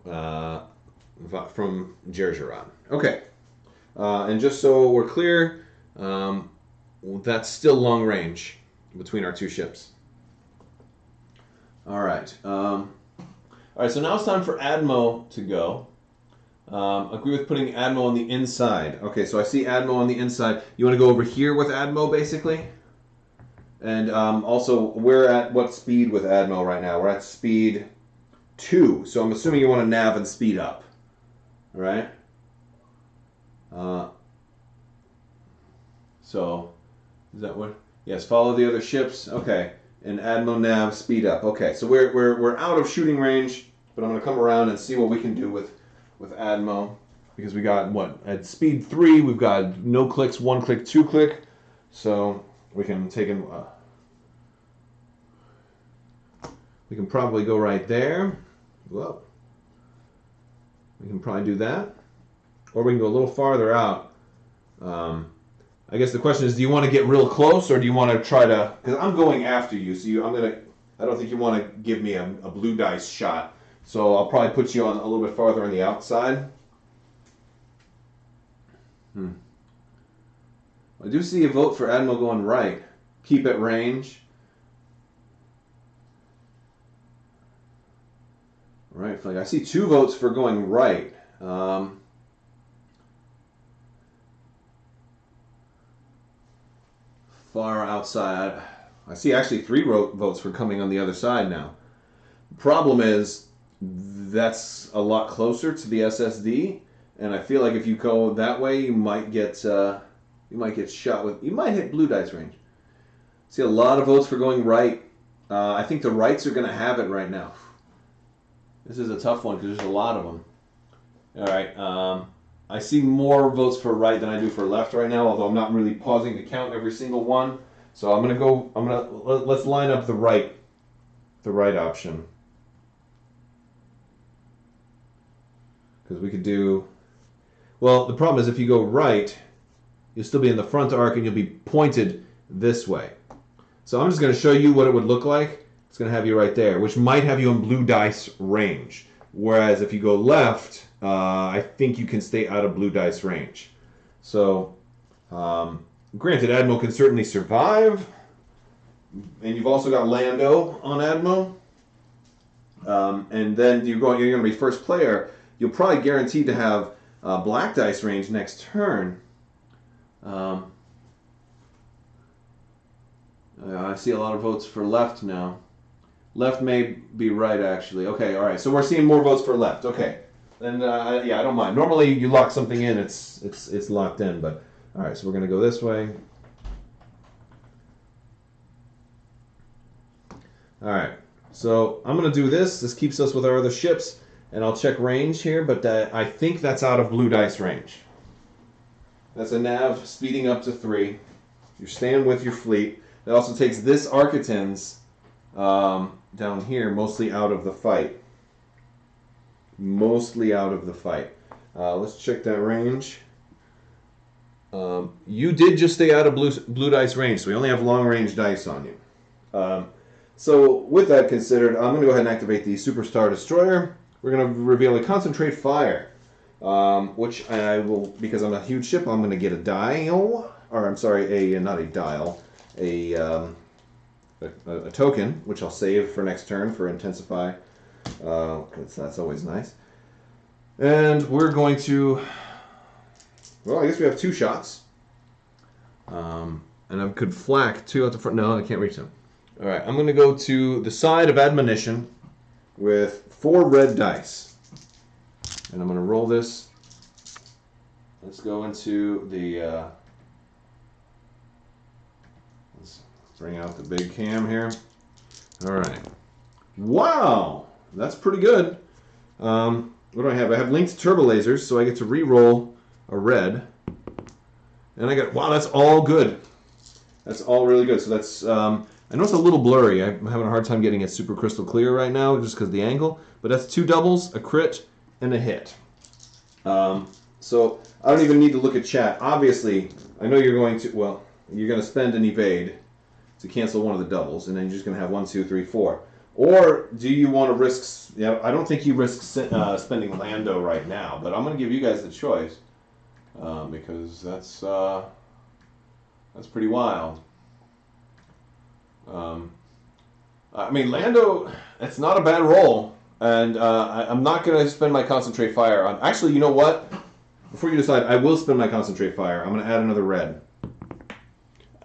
from Jerjerot. Okay. And just so we're clear, that's still long range between our two ships. All right. All right, so now it's time for Admo to go. Agree with putting Admo on the inside. Okay, so I see Admo on the inside. You want to go over here with Admo, basically? And also, we're at what speed with Admo right now? We're at speed 2. So I'm assuming you want to nav and speed up. All right? So, is that what? Yes, follow the other ships. Okay. And Admo nav, speed up. Okay, so we're out of shooting range, but I'm going to come around and see what we can do with Admo. Because we got, what, at speed 3, we've got no clicks, 1 click, 2 click. So, we can take him... we can probably go right there. Whoa. We can probably do that. Or we can go a little farther out. I guess the question is, do you want to get real close, or do you want to try to... Because I'm going after you, so I don't think you want to give me a blue dice shot. So I'll probably put you on a little bit farther on the outside. I do see a vote for Admiral going right. Keep at range. Right flank. I see 2 votes for going right. Far outside. I see actually 3 votes for coming on the other side now. Problem is, that's a lot closer to the SSD, and I feel like if you go that way, you might get shot with. You might hit blue dice range. See a lot of votes for going right. I think the rights are going to have it right now. This is a tough one because there's a lot of them. All right. I see more votes for right than I do for left right now, although I'm not really pausing to count every single one. So let's line up the right option. Because we could do, well, the problem is if you go right, you'll still be in the front arc and you'll be pointed this way. So I'm just going to show you what it would look like. It's going to have you right there, which might have you in blue dice range. Whereas if you go left, I think you can stay out of blue dice range. So, granted, Admo can certainly survive. And you've also got Lando on Admo. And then you're going to be first player. You'll probably guaranteed to have black dice range next turn. I see a lot of votes for left now. Left may be right, actually. Okay, all right. So we're seeing more votes for left. Okay. Then, yeah, I don't mind. Normally, you lock something in, it's locked in. But, all right, so we're going to go this way. All right. So I'm going to do this. This keeps us with our other ships, and I'll check range here, but I think that's out of blue dice range. That's a nav speeding up to 3. You're staying with your fleet. It also takes this Architens down here mostly out of the fight. Mostly out of the fight. Let's check that range. You did just stay out of blue dice range, so we only have long range dice on you. So with that considered, I'm going to go ahead and activate the Superstar Destroyer. We're going to reveal a Concentrate Fire, which I will, because I'm a huge ship, I'm going to get a dial, or I'm sorry, not a dial, a token, which I'll save for next turn for Intensify. That's always nice. And we're going to, well, I guess we have 2 shots. And I could flak 2 out the front. No, I can't reach them. All right, I'm going to go to the side of Admonition with 4 red dice. And I'm going to roll this. Let's go into the... let's bring out the big cam here. All right. Wow! That's pretty good. What do I have? I have linked turbo lasers, so I get to re-roll a red. And I got, wow, that's all good. That's all really good. So that's, I know it's a little blurry. I'm having a hard time getting it super crystal clear right now just because of the angle. But that's 2 doubles, a crit, and a hit. So I don't even need to look at chat. Obviously, I know you're going to, well, you're going to spend an evade to cancel one of the doubles, and then you're just going to have 1, 2, 3, 4. Or do you want to risk, yeah, I don't think you risk spending Lando right now, but I'm going to give you guys the choice because that's pretty wild. I mean, Lando, it's not a bad roll, and I'm not going to spend my Concentrate Fire on... Actually, you know what? Before you decide, I will spend my Concentrate Fire. I'm going to add another red.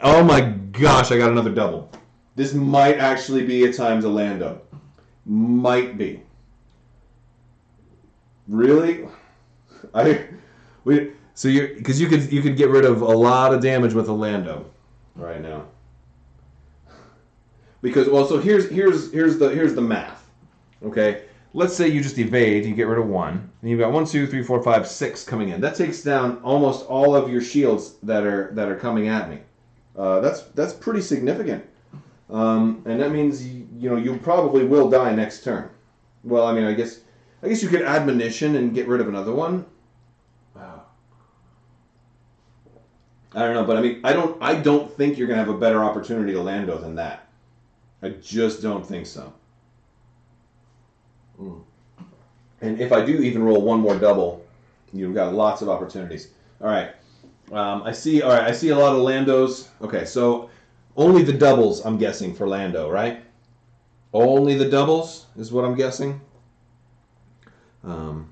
Oh my gosh, I got another double. This might actually be a time to Lando. Might be. Really? So because you could get rid of a lot of damage with a Lando right now. Because, well, so here's the math. Okay, let's say you just evade, you get rid of 1, and you've got 1, 2, 3, 4, 5, 6 coming in. That takes down almost all of your shields that are coming at me. That's pretty significant. And that means you probably will die next turn. Well, I mean, I guess you could Admonition and get rid of another one. I don't know, but I mean, I don't think you're gonna have a better opportunity to Lando than that. I just don't think so. And if I do even roll 1 more double, you've got lots of opportunities. All right. I see a lot of Landos. Okay, so only the doubles, I'm guessing, for Lando, right? Only the doubles is what I'm guessing. All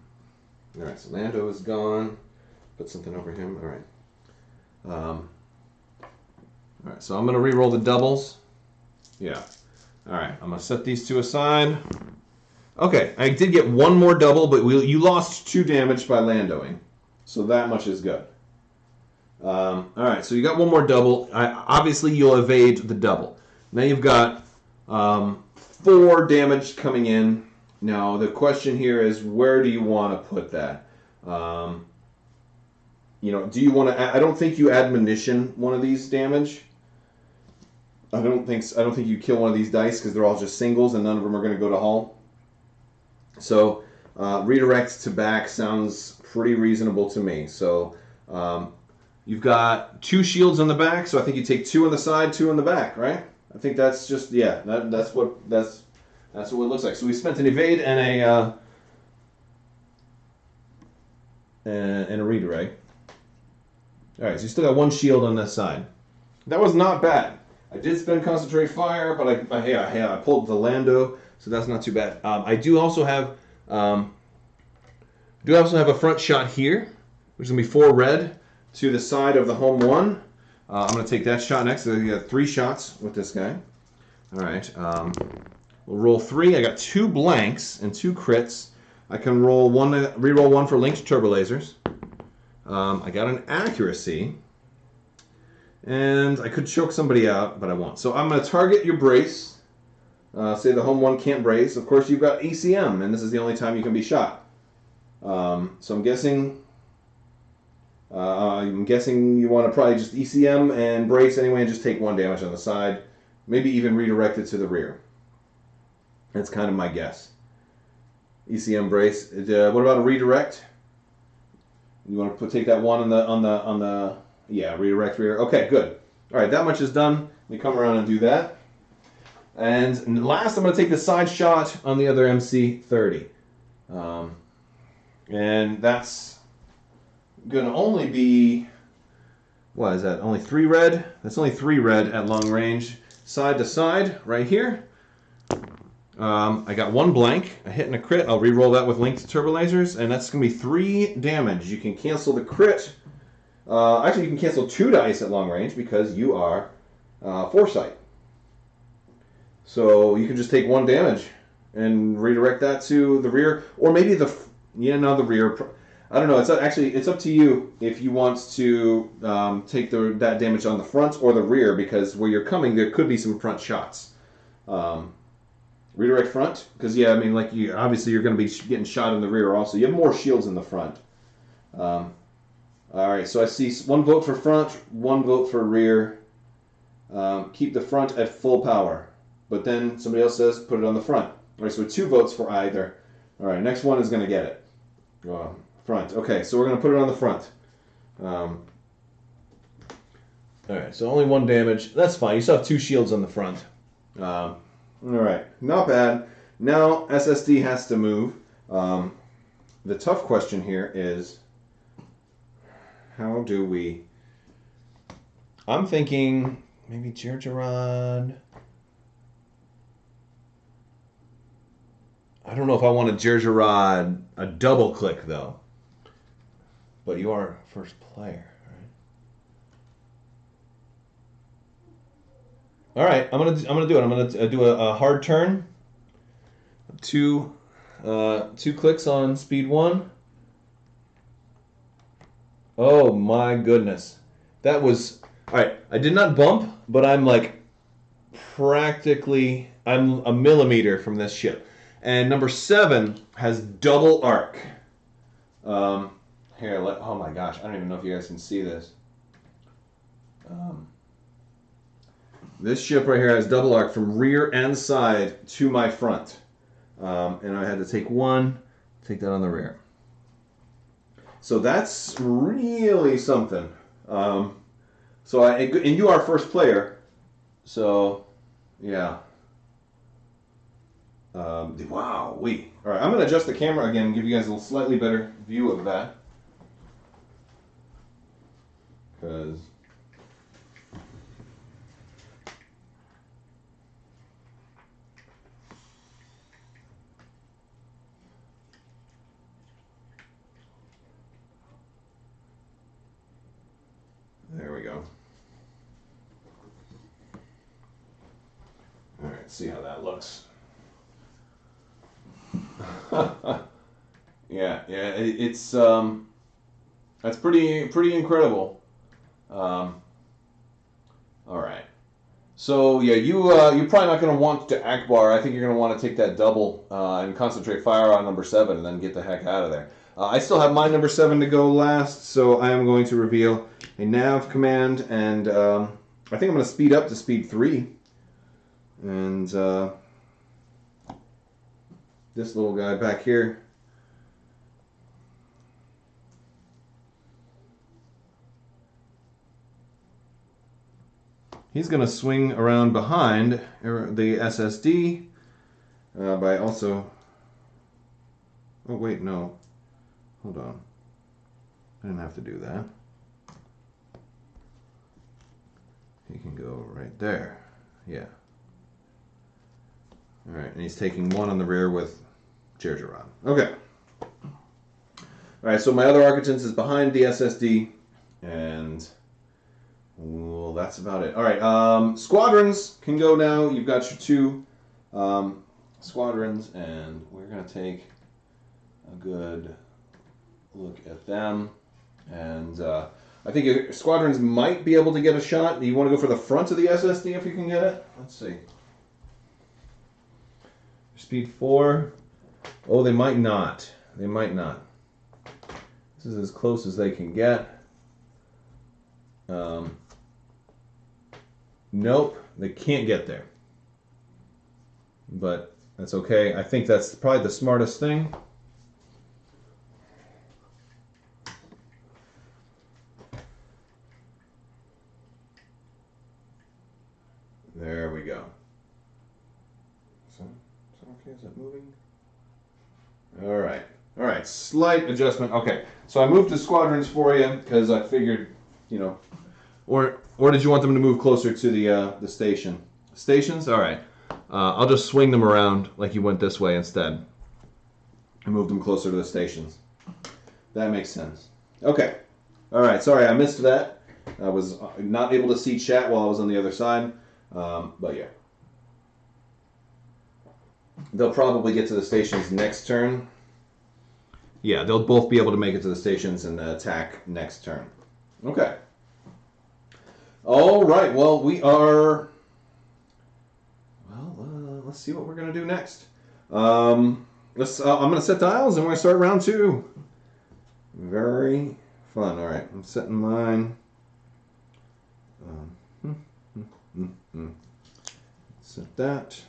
right, so Lando is gone. Put something over him. All right. All right, so I'm going to re-roll the doubles. Yeah. All right, I'm going to set these 2 aside. Okay, I did get 1 more double, but you lost 2 damage by Landoing. So that much is good. All right, so you got 1 more double. Obviously, you'll evade the double. Now you've got 4 damage coming in. Now, the question here is, where do you want to put that? Do you want to... I don't think you Admonition one of these damage. I don't think you kill one of these dice because they're all just singles and none of them are going to go to hull. So redirect to back sounds pretty reasonable to me. So you've got 2 shields on the back, so I think you take 2 on the side, 2 on the back, right? I think that's just that's what it looks like. So we spent an evade and a redirect. All right, so you still got 1 shield on this side. That was not bad. I did spend Concentrate Fire, but I pulled the Lando, so that's not too bad. I do also have a front shot here, which is gonna be 4 red to the side of the home 1. I'm gonna take that shot next. So you got 3 shots with this guy. All right, we'll roll 3. I got 2 blanks and 2 crits. I can roll 1, re-roll 1 for linked turbo lasers. I got an accuracy. And I could choke somebody out, but I won't. So I'm going to target your brace. say the home one can't brace. Of course, you've got ECM, and this is the only time you can be shot. So I'm guessing you want to probably just ECM and brace anyway and just take 1 damage on the side. Maybe even redirect it to the rear. That's kind of my guess. ECM brace. What about a redirect? You want to take that one on the yeah, redirect rear. Okay, good. All right, that much is done. Let me come around and do that. And last, I'm going to take the side shot on the other MC30. And that's going to only be, what is that, only 3 red? That's only 3 red at long range. Side to side, right here. I got 1 blank, a hit and a crit. I'll re-roll that with linked turbo lasers, and that's going to be 3 damage. You can cancel the crit. Actually, you can cancel 2 dice at long range because you are foresight. So you can just take 1 damage and redirect that to the rear, or maybe the rear. I don't know. It's up to you if you want to take that damage on the front or the rear, because where you're coming, there could be some front shots. Redirect front, because yeah, I mean, like obviously you're going to be getting shot in the rear also. You have more shields in the front. All right, so I see 1 vote for front, 1 vote for rear. Keep the front at full power, but then somebody else says put it on the front. All right, so 2 votes for either. All right, next one is going to get it. Front. Okay, so we're going to put it on the front. All right, so only 1 damage. That's fine. You still have 2 shields on the front. All right, not bad. Now SSD has to move. The tough question here is, how do we... I'm thinking maybe Jirjarod. I don't know if I want a Jirjarod a double click though. But you are first player, right? All right, I'm gonna do it. I'm gonna do a hard turn. 2 clicks on speed 1. Oh my goodness, that was all right. I did not bump, but I'm like practically I'm a millimeter from this ship. And number 7 has double arc. Oh my gosh, I don't even know if you guys can see this. This ship right here has double arc from rear and side to my front. And I had to take 1, take that on the rear. So that's really something. And you are first player. So, yeah. Wow, All right, I'm going to adjust the camera again and give you guys a slightly better view of that. Because... there we go. All right, see how that looks. It's that's pretty incredible. All right. So yeah, you're probably not going to want to Akbar. I think you're going to want to take that double and concentrate fire on number 7, and then get the heck out of there. I still have my number 7 to go last, so I am going to reveal a nav command, and I think I'm going to speed up to speed 3. And this little guy back here. He's going to swing around behind the SSD by also... Oh, wait, no. Hold on. I didn't have to do that. He can go right there. Yeah. All right, and he's taking 1 on the rear with Jirjarod. Okay. All right, so my other Architects is behind the SSD, and well, that's about it. All right, squadrons can go now. You've got your 2 squadrons, and we're going to take a good look at them. And I think your squadrons might be able to get a shot. Do you want to go for the front of the SSD if you can get it? Let's see. Speed 4. Oh, they might not. They might not. This is as close as they can get. Nope, they can't get there. But that's okay. I think that's probably the smartest thing. There we go. Is that okay? Is that moving? All right. All right. Slight adjustment. Okay. So I moved the squadrons for you because I figured, you know, or did you want them to move closer to the station? Stations. All right. I'll just swing them around like you went this way instead. And move them closer to the stations. That makes sense. Okay. All right. Sorry, I missed that. I was not able to see chat while I was on the other side. But yeah. They'll probably get to the stations next turn. Yeah, they'll both be able to make it to the stations and attack next turn. Okay. All right. Well, we are... Well, let's see what we're going to do next. I'm going to set dials and we're going to start round 2. Very fun. All right. I'm setting mine. Set that.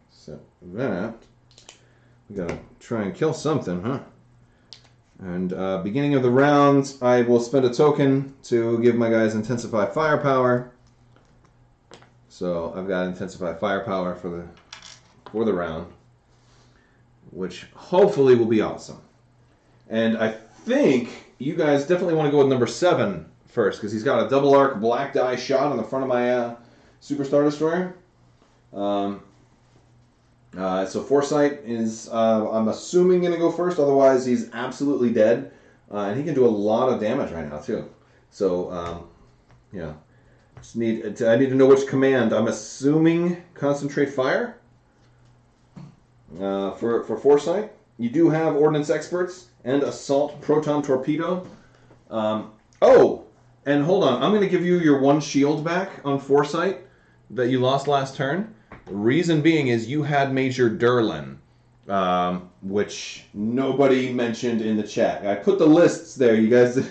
Set that. We got to try and kill something, huh? And beginning of the round, I will spend a token to give my guys Intensify Firepower. So I've got Intensify Firepower for the round, which hopefully will be awesome. And I think you guys definitely want to go with number 7 first, because he's got a double arc black die shot on the front of my Superstar Destroyer. So Foresight is, I'm assuming, going to go first. Otherwise, he's absolutely dead. And he can do a lot of damage right now, too. So, yeah. I need to know which command. I'm assuming Concentrate Fire for Foresight. You do have Ordnance Experts and Assault Proton Torpedo. Oh, and hold on. I'm going to give you your 1 shield back on Foresight that you lost last turn. The reason being is you had Major Durlin, which nobody mentioned in the chat. I put the lists there. You guys,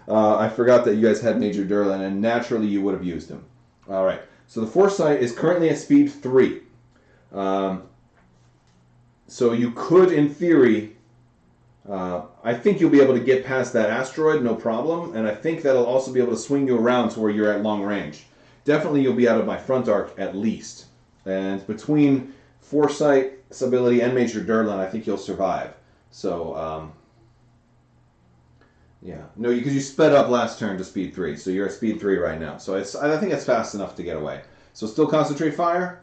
I forgot that you guys had Major Durlin, and naturally you would have used him. All right. So the Foresight is currently at speed 3. So you could, in theory, I think you'll be able to get past that asteroid, no problem, and I think that'll also be able to swing you around to where you're at long range. Definitely you'll be out of my front arc at least. And between Foresight's ability and Major Durlin, I think you'll survive. So, yeah. No, because you sped up last turn to speed 3, so you're at speed 3 right now. So I think it's fast enough to get away. So still Concentrate Fire.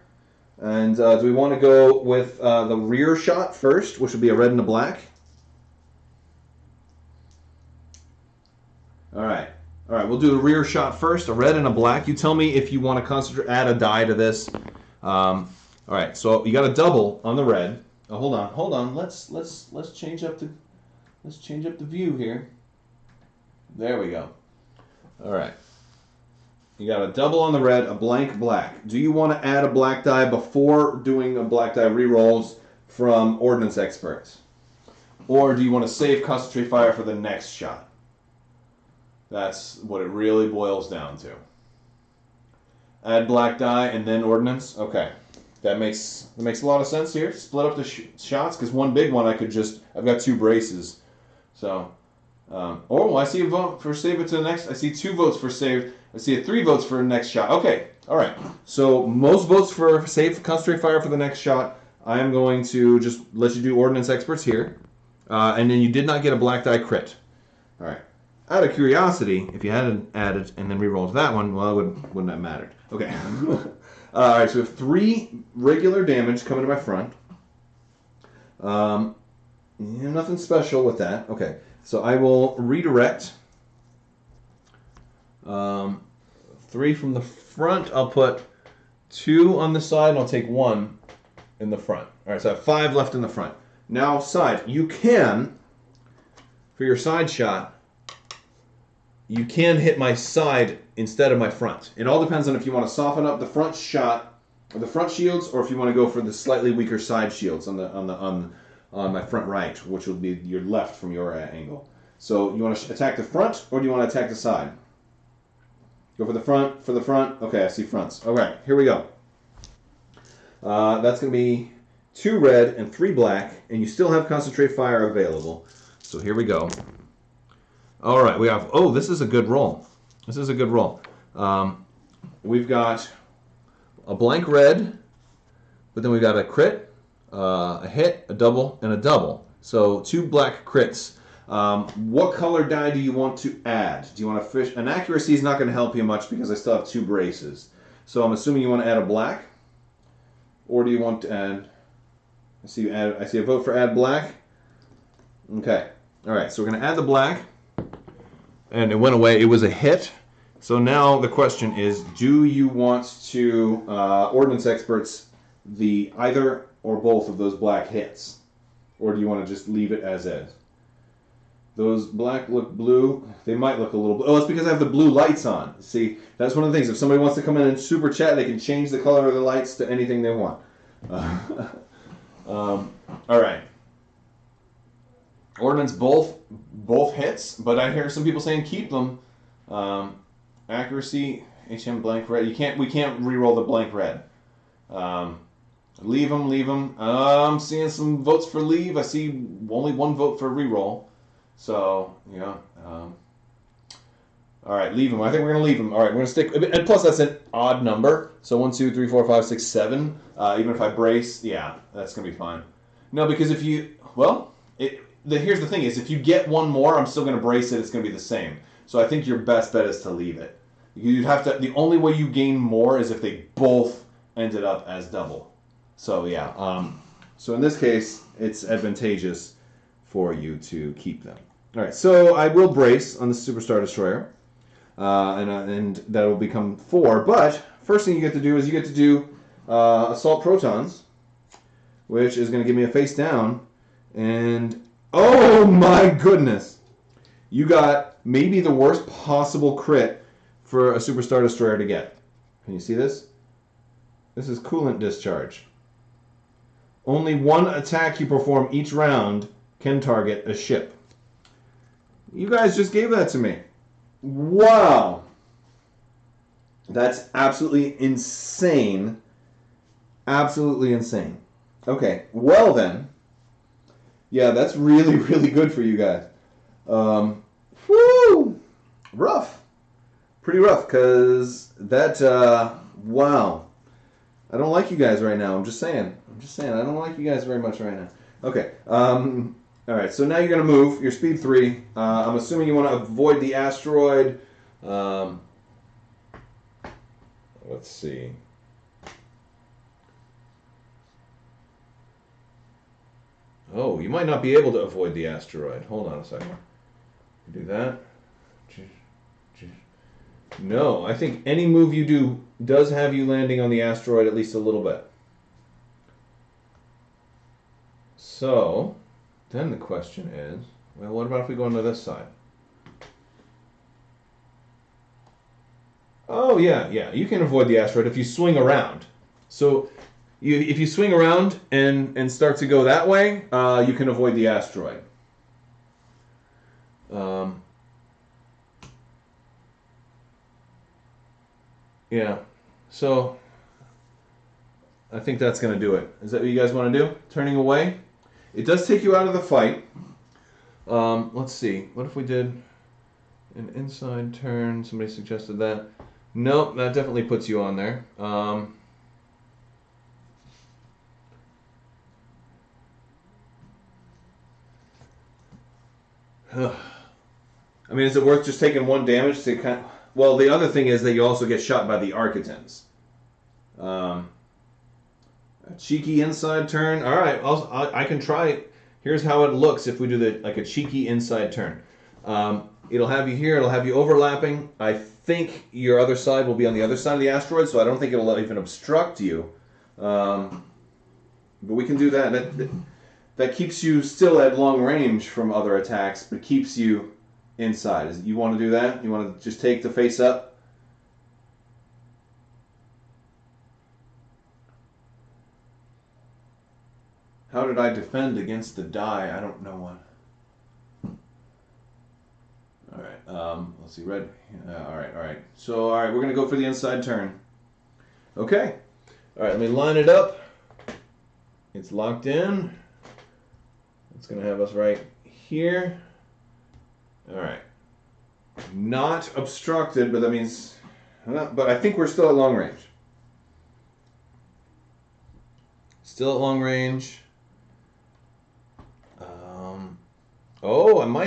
And do we want to go with the rear shot first, which would be a red and a black? All right. All right, we'll do the rear shot first, a red and a black. You tell me if you want to concentrate, add a die to this. All right, so you got a double on the red. Oh, hold on. Let's change up the view here. There we go. All right. You got a double on the red, a blank black. Do you want to add a black die before doing a black die rerolls from Ordnance Experts? Or do you want to save Concentrate Fire for the next shot? That's what it really boils down to. Add black die and then ordnance. Okay, that makes a lot of sense here. Split up the shots because one big one I've got 2 braces. So, oh, I see a vote for save it to the next. I see 2 votes for save. I see 3 votes for next shot. Okay, all right. So most votes for save Concentrate Fire for the next shot. I am going to just let you do Ordnance Experts here, and then you did not get a black die crit. All right. Out of curiosity, if you hadn't added and then rerolled that one, well, it wouldn't have mattered. Okay. All right, so we have 3 regular damage coming to my front. Nothing special with that. Okay, so I will redirect. 3 from the front. I'll put 2 on the side, and I'll take 1 in the front. All right, so I have 5 left in the front. Now, side. You can, for your side shot, you can hit my side instead of my front. It all depends on if you want to soften up the front shot the front shields, or if you want to go for the slightly weaker side shields on my front right, which will be your left from your angle. So you want to attack the front, or do you want to attack the side? Go for the front. For the front. Okay, I see fronts. All right, here we go. That's going to be 2 red and 3 black, and you still have concentrate fire available. So here we go. All right, we have. Oh, this is a good roll. This is a good roll. We've got a blank red, but then we've got a crit, a hit, a double, and a double. So 2 black crits. What color die do you want to add? Do you want to fish? An accuracy is not going to help you much because I still have 2 braces. So I'm assuming you want to add a black, or do you want to add? I see a vote for add black. Okay. All right. So we're going to add the black, and it went away. It was a hit. So now the question is, do you want to ordnance experts the either or both of those black hits, or do you want to just leave it as is? Those black look blue. They might look a little blue. Oh, it's because I have the blue lights on. See, that's one of the things. If somebody wants to come in and super chat, they can change the color of the lights to anything they want. All right. Ordnance both hits, but I hear some people saying keep them. Accuracy, HM blank red. We can't re-roll the blank red. Leave them. I'm seeing some votes for leave. I see only 1 vote for re-roll. So, yeah. All right, leave them. I think we're going to leave them. All right, we're going to stick. And plus, that's an odd number. So 1, 2, 3, 4, 5, 6, 7. Even if I brace, yeah, that's going to be fine. No, because if you, well, here's the thing is, if you get 1 more, I'm still going to brace it. It's going to be the same. So I think your best bet is to leave it. You'd have to. The only way you gain more is if they both ended up as double. So yeah. So in this case, it's advantageous for you to keep them. All right. So I will brace on the Superstar Destroyer, and that will become 4. But first thing you get to do is you get to do Assault Protons, which is going to give me a face down, and oh my goodness, you got maybe the worst possible crit for a Superstar Destroyer to get. Can you see this? This is coolant discharge. Only 1 attack you perform each round can target a ship. You guys just gave that to me. Wow. That's absolutely insane. Absolutely insane. Okay, well then. Yeah, that's really, really good for you guys. Whoo! Rough. Pretty rough, because that, wow. I don't like you guys right now. I'm just saying. I don't like you guys very much right now. Okay. All right, so now you're going to move. You're speed 3. I'm assuming you want to avoid the asteroid. Let's see. Oh, you might not be able to avoid the asteroid. Hold on a second. Do that. No, I think any move you do does have you landing on the asteroid at least a little bit. So, then the question is, well, what about if we go into this side? Oh, yeah, you can avoid the asteroid if you swing around. So, if you swing around and start to go that way, you can avoid the asteroid. Yeah, so I think that's going to do it. Is that what you guys want to do? Turning away? It does take you out of the fight. Let's see. What if we did an inside turn? Somebody suggested that. Nope, that definitely puts you on there. I mean, is it worth just taking 1 damage to kind of... Well, the other thing is that you also get shot by the Architans. A cheeky inside turn. All right, I can try it. Here's how it looks if we do like a cheeky inside turn. It'll have you here. It'll have you overlapping. I think your other side will be on the other side of the asteroid, so I don't think it'll even obstruct you. But we can do that. That keeps you still at long range from other attacks, but keeps you inside. You want to do that? You want to just take the face up? did I defend against the die? I don't know what. All right. Let's see. Red. All right. All right. So, all right. We're gonna go for the inside turn. Okay. All right. Let me line it up. It's locked in. It's gonna have us right here. All right. Not obstructed, but that means. But I think we're still at long range. Still at long range. Oh, I might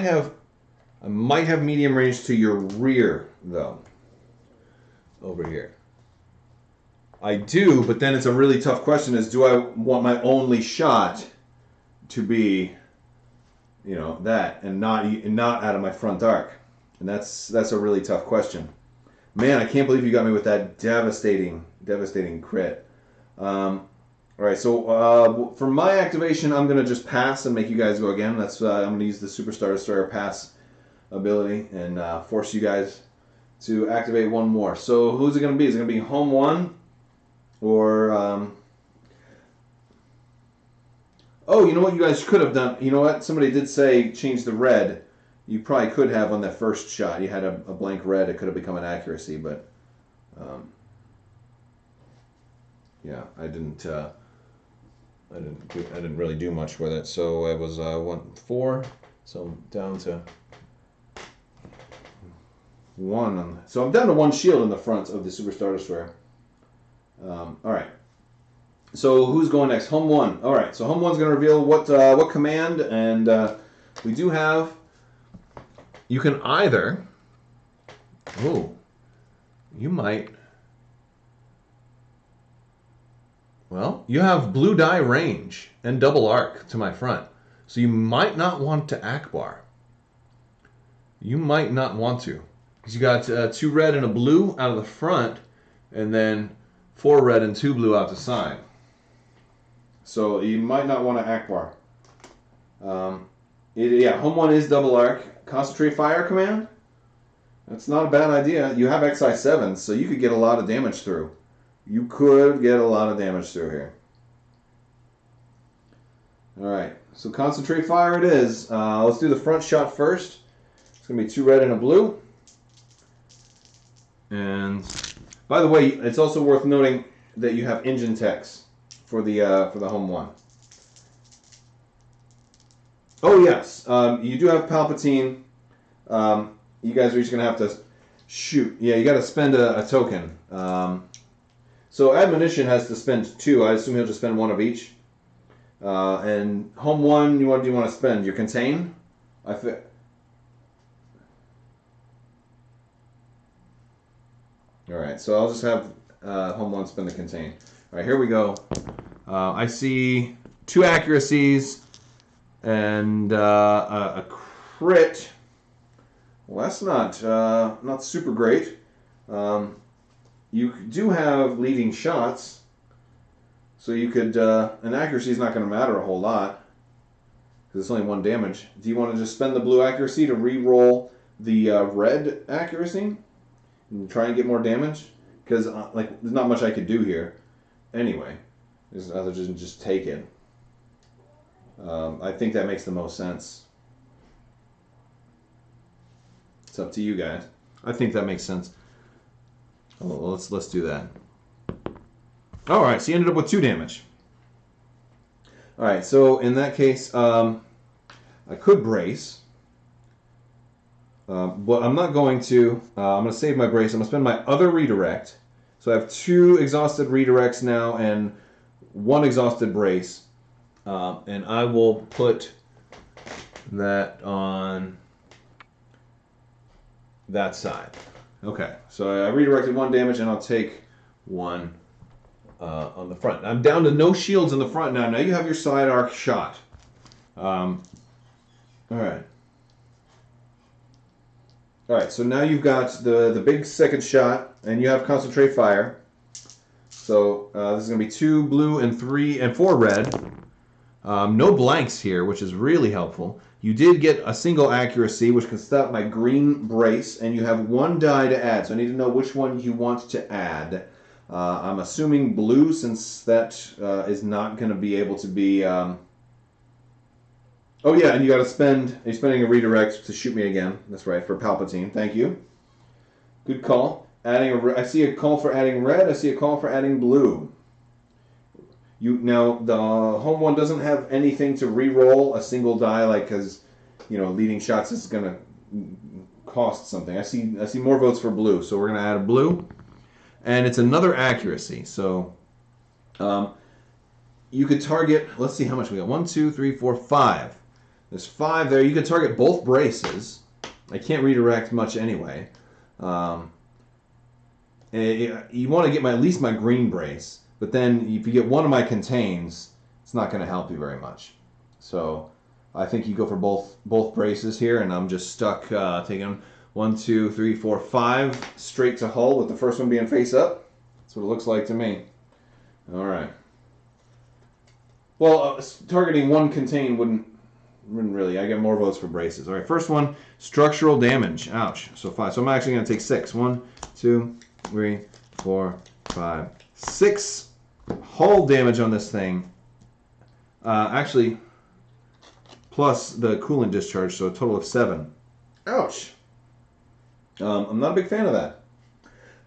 have medium range to your rear though. Over here. I do, but then it's a really tough question: is do I want my only shot to be, that and not out of my front arc? And that's a really tough question. Man, I can't believe you got me with that devastating crit. All right, so for my activation, I'm going to just pass and make you guys go again. That's I'm going to use the Superstar Destroyer pass ability and force you guys to activate one more. So who's it going to be? Is it going to be home one? Or, oh, you know what you guys could have done? You know what? Somebody did say change the red. You probably could have on that first shot. You had a blank red. It could have become an accuracy, but yeah, I didn't really do much with it. So it was 1-4. So I'm down to 1. So I'm down to 1 shield in the front of the Superstar Destroyer. All right. So who's going next? Home one. All right. So home one's going to reveal what command, and we do have. You can either. Oh, you might. Well, you have blue die range and double arc to my front, so you might not want to Akbar. You might not want to, because you got 2 red and a blue out of the front, and then 4 red and 2 blue out the side. So you might not want to Akbar. Home one is double arc. Concentrate fire command? That's not a bad idea. You have XI 7, so you could get a lot of damage through. You could get a lot of damage through here. Alright, so concentrate fire it is. Let's do the front shot first. It's going to be 2 red and a blue. And by the way, it's also worth noting that you have engine techs for the home one. Oh yes, you do have Palpatine. You guys are just gonna have to shoot. Yeah, you got to spend a token. So Admonition has to spend 2. I assume he'll just spend 1 of each. And home one, what do you want to spend? Your Contain? All right, so I'll just have home one spend the Contain. All right, here we go. I see 2 accuracies and a crit. Well, that's not super great. You do have leading shots, so you could. And accuracy is not going to matter a whole lot because it's only 1 damage. Do you want to just spend the blue accuracy to re-roll the red accuracy and try and get more damage? Because there's not much I could do here. Anyway, other than just take it. I think that makes the most sense. It's up to you guys. I think that makes sense. Oh, well, let's do that. All right, so you ended up with 2 damage. All right, so in that case, I could brace, but I'm not going to. I'm going to save my brace. I'm going to spend my other redirect. So I have 2 exhausted redirects now and 1 exhausted brace, and I will put that on that side. Okay, so I redirected 1 damage, and I'll take 1 on the front. I'm down to no shields in the front now. Now you have your side arc shot. All right. All right, so now you've got the big second shot, and you have concentrate fire. So this is going to be 2 blue and 3 and 4 red. No blanks here, which is really helpful. You did get a single accuracy, which can stop my green brace, and you have 1 die to add. So I need to know which one you want to add. I'm assuming blue, since that is not going to be able to be Oh yeah, and you got to spend. You're spending a redirect to shoot me again. That's right, for Palpatine. Thank you. Good call. I see a call for adding red. I see a call for adding blue. Now the home one doesn't have anything to re-roll a single die, like because leading shots is gonna cost something. I see more votes for blue, so we're gonna add a blue, and it's another accuracy. So, you could target. Let's see how much we got. 1, 2, 3, 4, 5. There's 5 there. You could target both braces. I can't redirect much anyway. You want to get at least my green brace, but then if you get one of my contains, it's not going to help you very much. So I think you go for both braces here, and I'm just stuck taking 1, 2, 3, 4, 5 straight to hull with the first one being face up. That's what it looks like to me. All right. Well, targeting one contain wouldn't really. I get more votes for braces. All right, first one, structural damage. Ouch. So 5. So I'm actually going to take 6. 1, 2, 3, 4, 5, 6 hull damage on this thing. Actually, plus the coolant discharge, so a total of 7. Ouch. I'm not a big fan of that.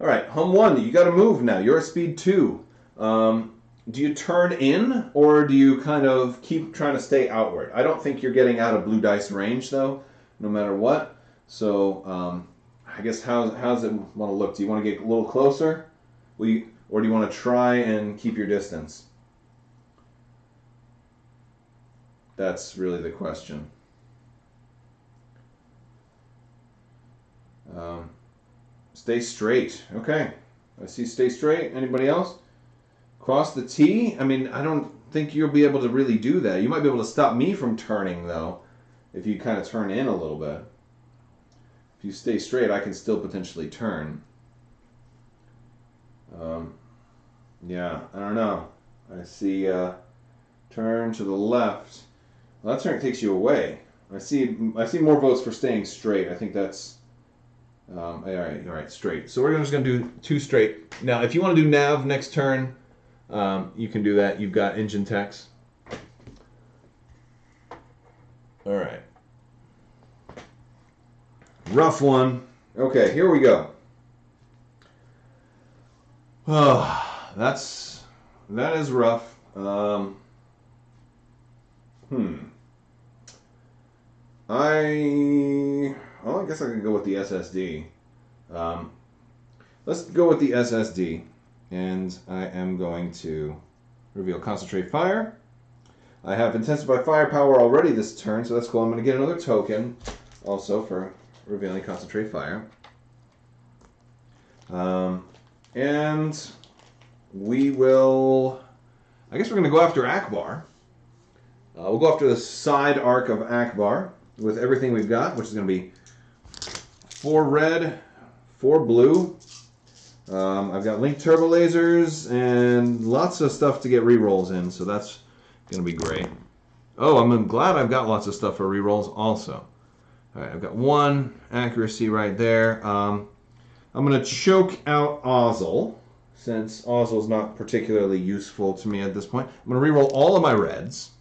All right, hum 1, you got to move now. You're at speed 2. Do you turn in, or do you kind of keep trying to stay outward? I don't think you're getting out of blue dice range, though, no matter what. So, I guess how does it want to look? Do you want to get a little closer? Or do you want to try and keep your distance? That's really the question. Stay straight. Okay. I see stay straight. Anybody else? Cross the T? I mean, I don't think you'll be able to really do that. You might be able to stop me from turning, though, if you kind of turn in a little bit. If you stay straight, I can still potentially turn. Yeah, I don't know. I see turn to the left. Well, that turn takes you away. I see more votes for staying straight. I think that's... all right, straight. So we're just going to do 2 straight. Now, if you want to do nav next turn... you can do that. You've got engine techs. All right. Rough one. Okay, here we go. Oh, that is rough. I guess I could go with the SSD. Let's go with the SSD. And I am going to reveal Concentrate Fire. I have Intensify Firepower already this turn, so that's cool. I'm going to get another token also for revealing Concentrate Fire. And we will... I guess we're going to go after Akbar. We'll go after the side arc of Akbar with everything we've got, which is going to be 4 red, 4 blue. I've got linked turbo lasers and lots of stuff to get rerolls in, so that's going to be great. Oh, I'm glad I've got lots of stuff for rerolls also. All right, I've got 1 accuracy right there. I'm going to choke out Ozzel, since Ozzel's not particularly useful to me at this point. I'm going to reroll all of my reds.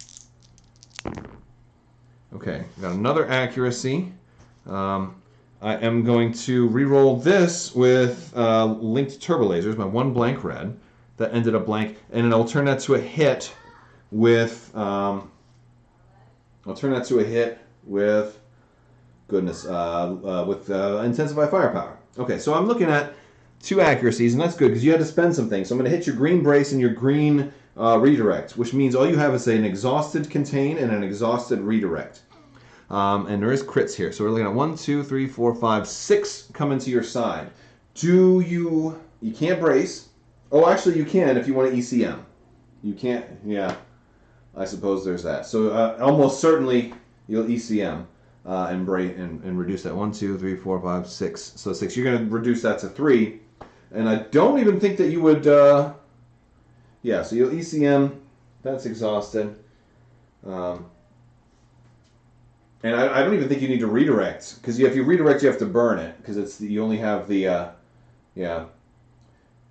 Okay, got another accuracy. I am going to re-roll this with linked turbo lasers, my 1 blank red. That ended up blank. And then I'll turn that to a hit with... Intensify Firepower. Okay, so I'm looking at 2 accuracies, and that's good, because you had to spend some things. So I'm going to hit your green brace and your green redirect, which means all you have is an exhausted contain and an exhausted redirect. And there is crits here. So we're looking at 1, 2, 3, 4, 5, 6 coming to your side. You can't brace. Oh, actually you can if you want to ECM. You can't, yeah. I suppose there's that. So almost certainly you'll ECM and reduce that. 1, 2, 3, 4, 5, 6. So 6. You're going to reduce that to 3. And I don't even think that you would, yeah, so you'll ECM. That's exhausted. And I don't even think you need to redirect, because if you redirect, you have to burn it, because you only have the, yeah.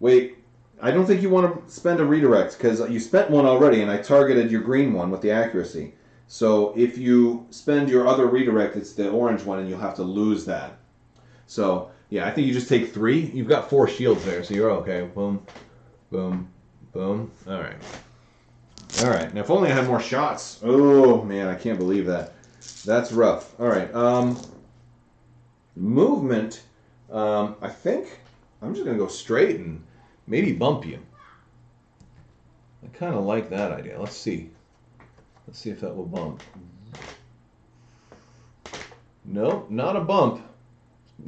Wait, I don't think you want to spend a redirect, because you spent one already, and I targeted your green one with the accuracy. So if you spend your other redirect, it's the orange one, and you'll have to lose that. So yeah, I think you just take 3. You've got 4 shields there, so you're okay. Boom, boom, boom. All right. All right. Now if only I had more shots. Oh man, I can't believe that. That's rough. All right. Movement. I think I'm just gonna go straight and maybe bump you. I kind of like that idea. Let's see. Let's see if that will bump. Nope, not a bump.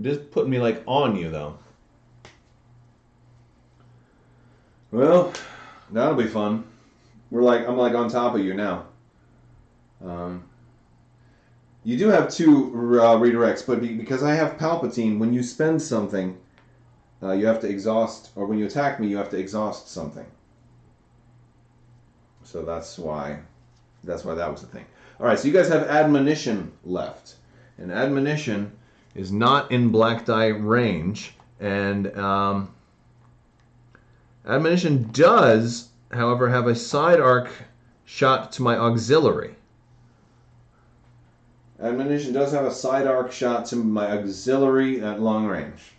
Just putting me like on you though. Well, that'll be fun. I'm like on top of you now. You do have 2 redirects, but because I have Palpatine, when you spend something, you have to exhaust, or when you attack me, you have to exhaust something. So that's why that was the thing. All right, so you guys have admonition left, and admonition is not in black die range, and admonition does, however, have a side arc shot to my auxiliary. Admonition does have a side arc shot to my auxiliary at long range,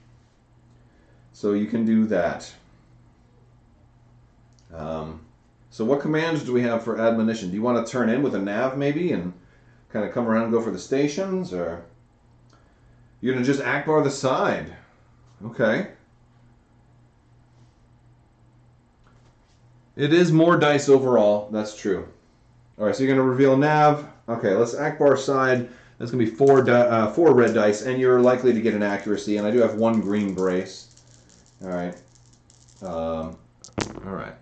so you can do that. So what commands do we have for admonition? Do you want to turn in with a nav maybe and kind of come around and go for the stations, or you're going to just Akbar the side? Okay. It is more dice overall. That's true. All right, so you're going to reveal nav. Okay, let's Akbar side. That's going to be 4 red dice, and you're likely to get an accuracy, and I do have 1 green brace. All right. All right.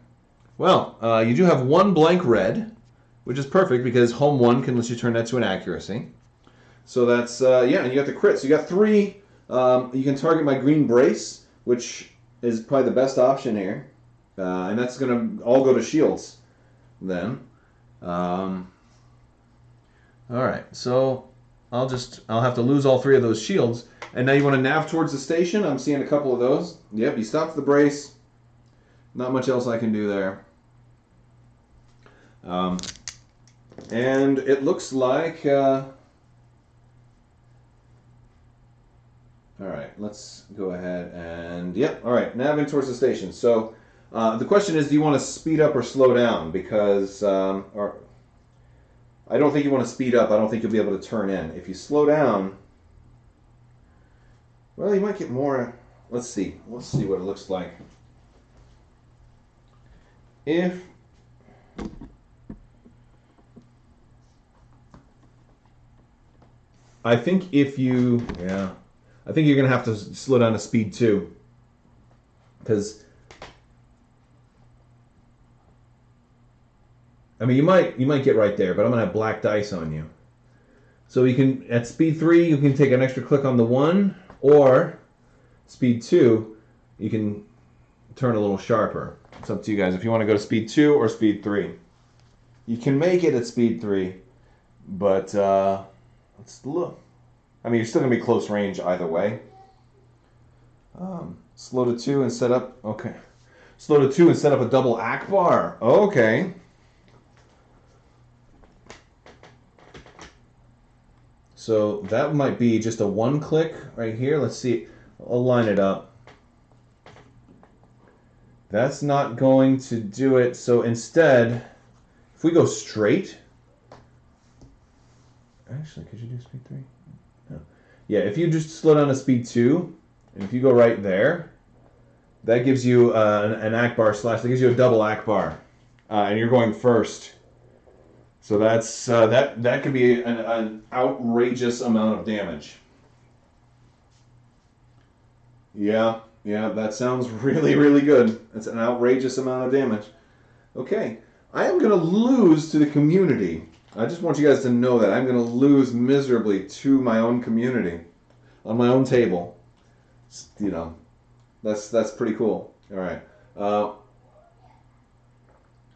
Well, you do have 1 blank red, which is perfect because home 1 can let you turn that to an accuracy. So that's, yeah, and you got the crit. So you got 3. You can target my green brace, which is probably the best option here. And that's going to all go to shields then. All right, so I'll have to lose all 3 of those shields. And now you want to nav towards the station? I'm seeing a couple of those. Yep, you stopped the brace. Not much else I can do there. And it looks like... all right, let's go ahead and... Yep, all right, nav in towards the station. So the question is, do you want to speed up or slow down? Because... I don't think you want to speed up. I don't think you'll be able to turn in. If you slow down... Well, you might get more... Let's see. Let's see what it looks like. If... I think if you... Yeah. I think you're going to have to slow down to speed 2. Because... I mean, you might get right there, but I'm going to have black dice on you. So you can, at speed 3, you can take an extra click on the 1, or speed 2, you can turn a little sharper. It's up to you guys if you want to go to speed 2 or speed 3. You can make it at speed 3, but let's look. I mean, you're still going to be close range either way. Slow to 2 and set up, okay. Slow to 2 and set up a double Akbar. Okay. So that might be just a 1 click right here. Let's see. I'll line it up. That's not going to do it. So instead, if we go straight... Actually, could you do speed 3? No. Yeah, if you just slow down to speed 2, and if you go right there, that gives you an Akbar slash. That gives you a double Akbar. And you're going first. So that's that could be an outrageous amount of damage. Yeah, that sounds really, really good. That's an outrageous amount of damage. Okay, I am going to lose to the community. I just want you guys to know that I'm going to lose miserably to my own community on my own table. You know, that's pretty cool. All right. All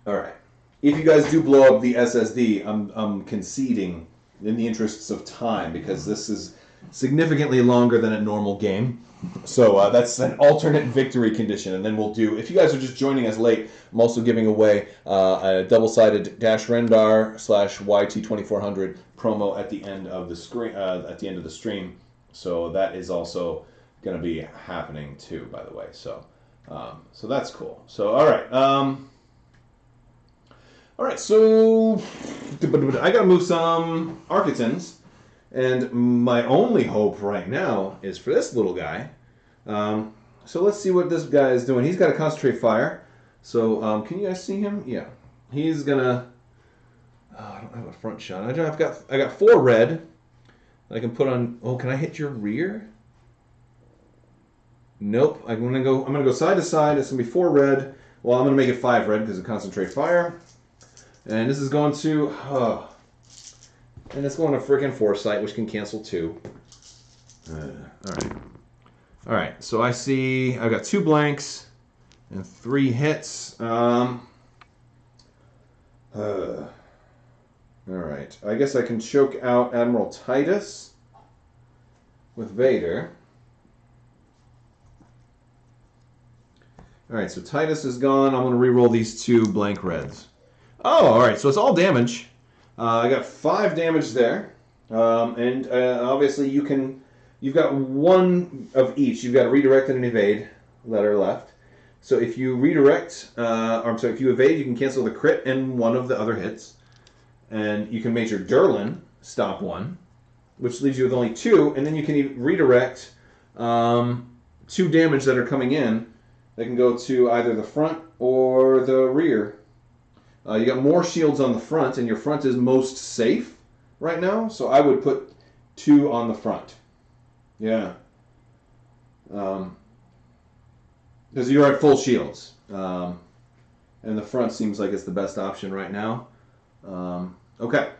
right. If you guys do blow up the SSD, I'm conceding in the interests of time, because this is significantly longer than a normal game. So that's an alternate victory condition, and then we'll do. If you guys are just joining us late, I'm also giving away a double-sided Dash Rendar / YT2400 promo at the end of the screen. At the end of the stream, so that is also going to be happening too. By the way, so that's cool. So all right, So I got to move some Architons. And my only hope right now is for this little guy. So let's see what this guy is doing. He's got a concentrate fire. So can you guys see him? Yeah. He's gonna. I don't have a front shot. I got 4 red. I can put on. Oh, can I hit your rear? Nope. I'm gonna go side to side. It's gonna be 4 red. Well, I'm gonna make it 5 red because of concentrate fire. And this is going to. And it's going to frickin' Foresight, which can cancel 2. All right. So I see I've got 2 blanks and 3 hits. All right. I guess I can choke out Admiral Titus with Vader. All right. So Titus is gone. I'm going to re-roll these 2 blank reds. Oh, all right. So it's all damage. I got 5 damage there, and obviously you've got 1 of each. You've got a redirect and an evade letter left. So if you redirect, if you evade, you can cancel the crit and 1 of the other hits, and you can Major Durlin stop 1, which leaves you with only 2, and then you can redirect 2 damage that are coming in. They can go to either the front or the rear. You got more shields on the front, and your front is most safe right now, so I would put 2 on the front. Yeah. Because you're at full shields. And the front seems like it's the best option right now. Okay.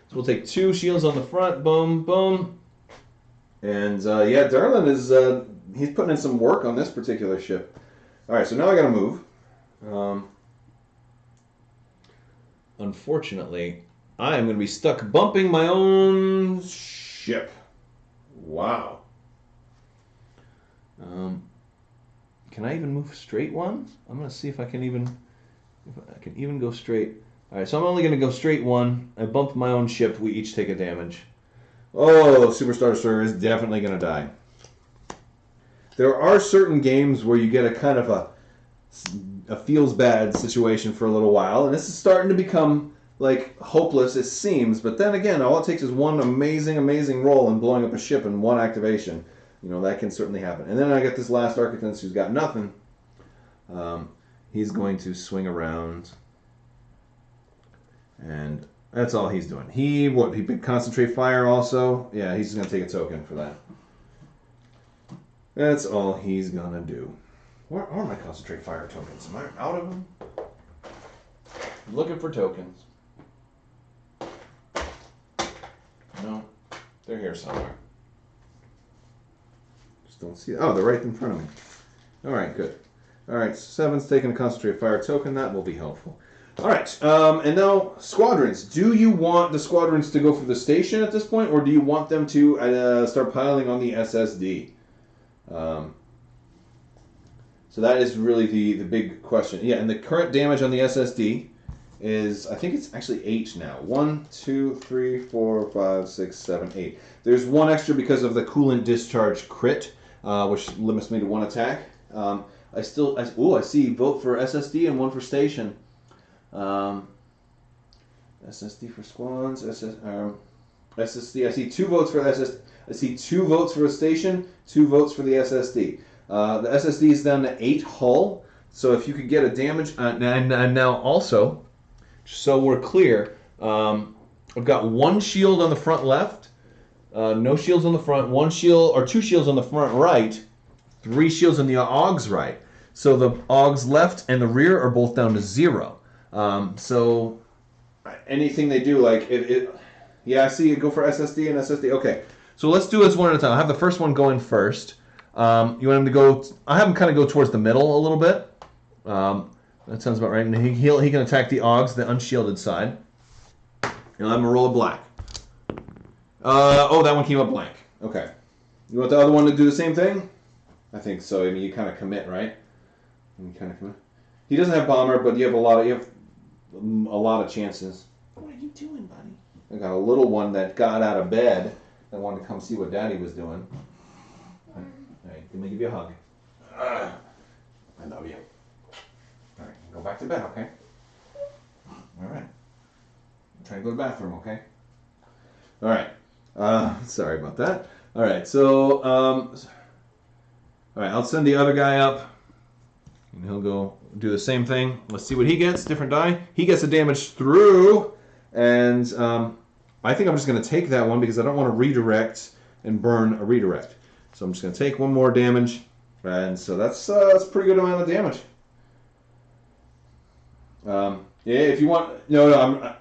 So we'll take 2 shields on the front. Boom, boom. And, Darlin is... he's putting in some work on this particular ship. All right, so now I got to move. Unfortunately, I am going to be stuck bumping my own ship. Wow. Can I even move straight 1? I'm going to see if I can even go straight. All right, so I'm only going to go straight 1. I bumped my own ship. We each take a damage. Oh, Superstar Destroyer is definitely going to die. There are certain games where you get a kind of a feels bad situation for a little while, and this is starting to become like hopeless, it seems, but then again, all it takes is 1 amazing roll and blowing up a ship in 1 activation. That can certainly happen. And then I get this last Architons who's got nothing. He's going to swing around, and that's all he's doing. He could concentrate fire also. Yeah, he's going to take a token for that. That's all he's going to do. Where are my concentrate fire tokens? Am I out of them? I'm looking for tokens. No, they're here somewhere. Just don't see it. Oh, they're right in front of me. All right, good. All right, 7's taking a concentrate fire token. That will be helpful. All right, and now squadrons. Do you want the squadrons to go for the station at this point, or do you want them to start piling on the SSD? So that is really the big question. Yeah, and the current damage on the SSD is, I think it's actually 8 now. 1, 2, 3, 4, 5, 6, 7, 8. There's 1 extra because of the coolant discharge crit, which limits me to 1 attack. I see vote for SSD and 1 for station. SSD for squads. SSD. I see 2 votes for SSD. I see 2 votes for a station, 2 votes for the SSD. The SSD is down to 8 hull, so if you could get a damage, and now also, so we're clear, I've got 1 shield on the front left, no shields on the front, 1 shield, or 2 shields on the front right, 3 shields on the AUG's right. So the AUG's left and the rear are both down to 0. So anything they do, like, yeah, I see you go for SSD and SSD. Okay, so let's do this one at a time. I'll have the first one going first. You want him to go... I have him kind of go towards the middle a little bit. That sounds about right. And he can attack the AUGs, the unshielded side. And I'll have him roll a black. That one came up blank. Okay. You want the other one to do the same thing? I think so. I mean, you kind of commit, right? You kind of commit. He doesn't have bomber, but you have a lot of chances. What are you doing, buddy? I got a little one that got out of bed and wanted to come see what Daddy was doing. All right, let me give you a hug. I love you. All right, go back to bed, okay? All right. Try to go to the bathroom, okay? All right. Sorry about that. All right, so all right, I'll send the other guy up, and he'll go do the same thing. Let's see what he gets. Different die. He gets a damage through, and I think I'm just going to take that one because I don't want to redirect and burn a redirect. So I'm just going to take one more damage, and so that's a pretty good amount of damage. Yeah, if you want,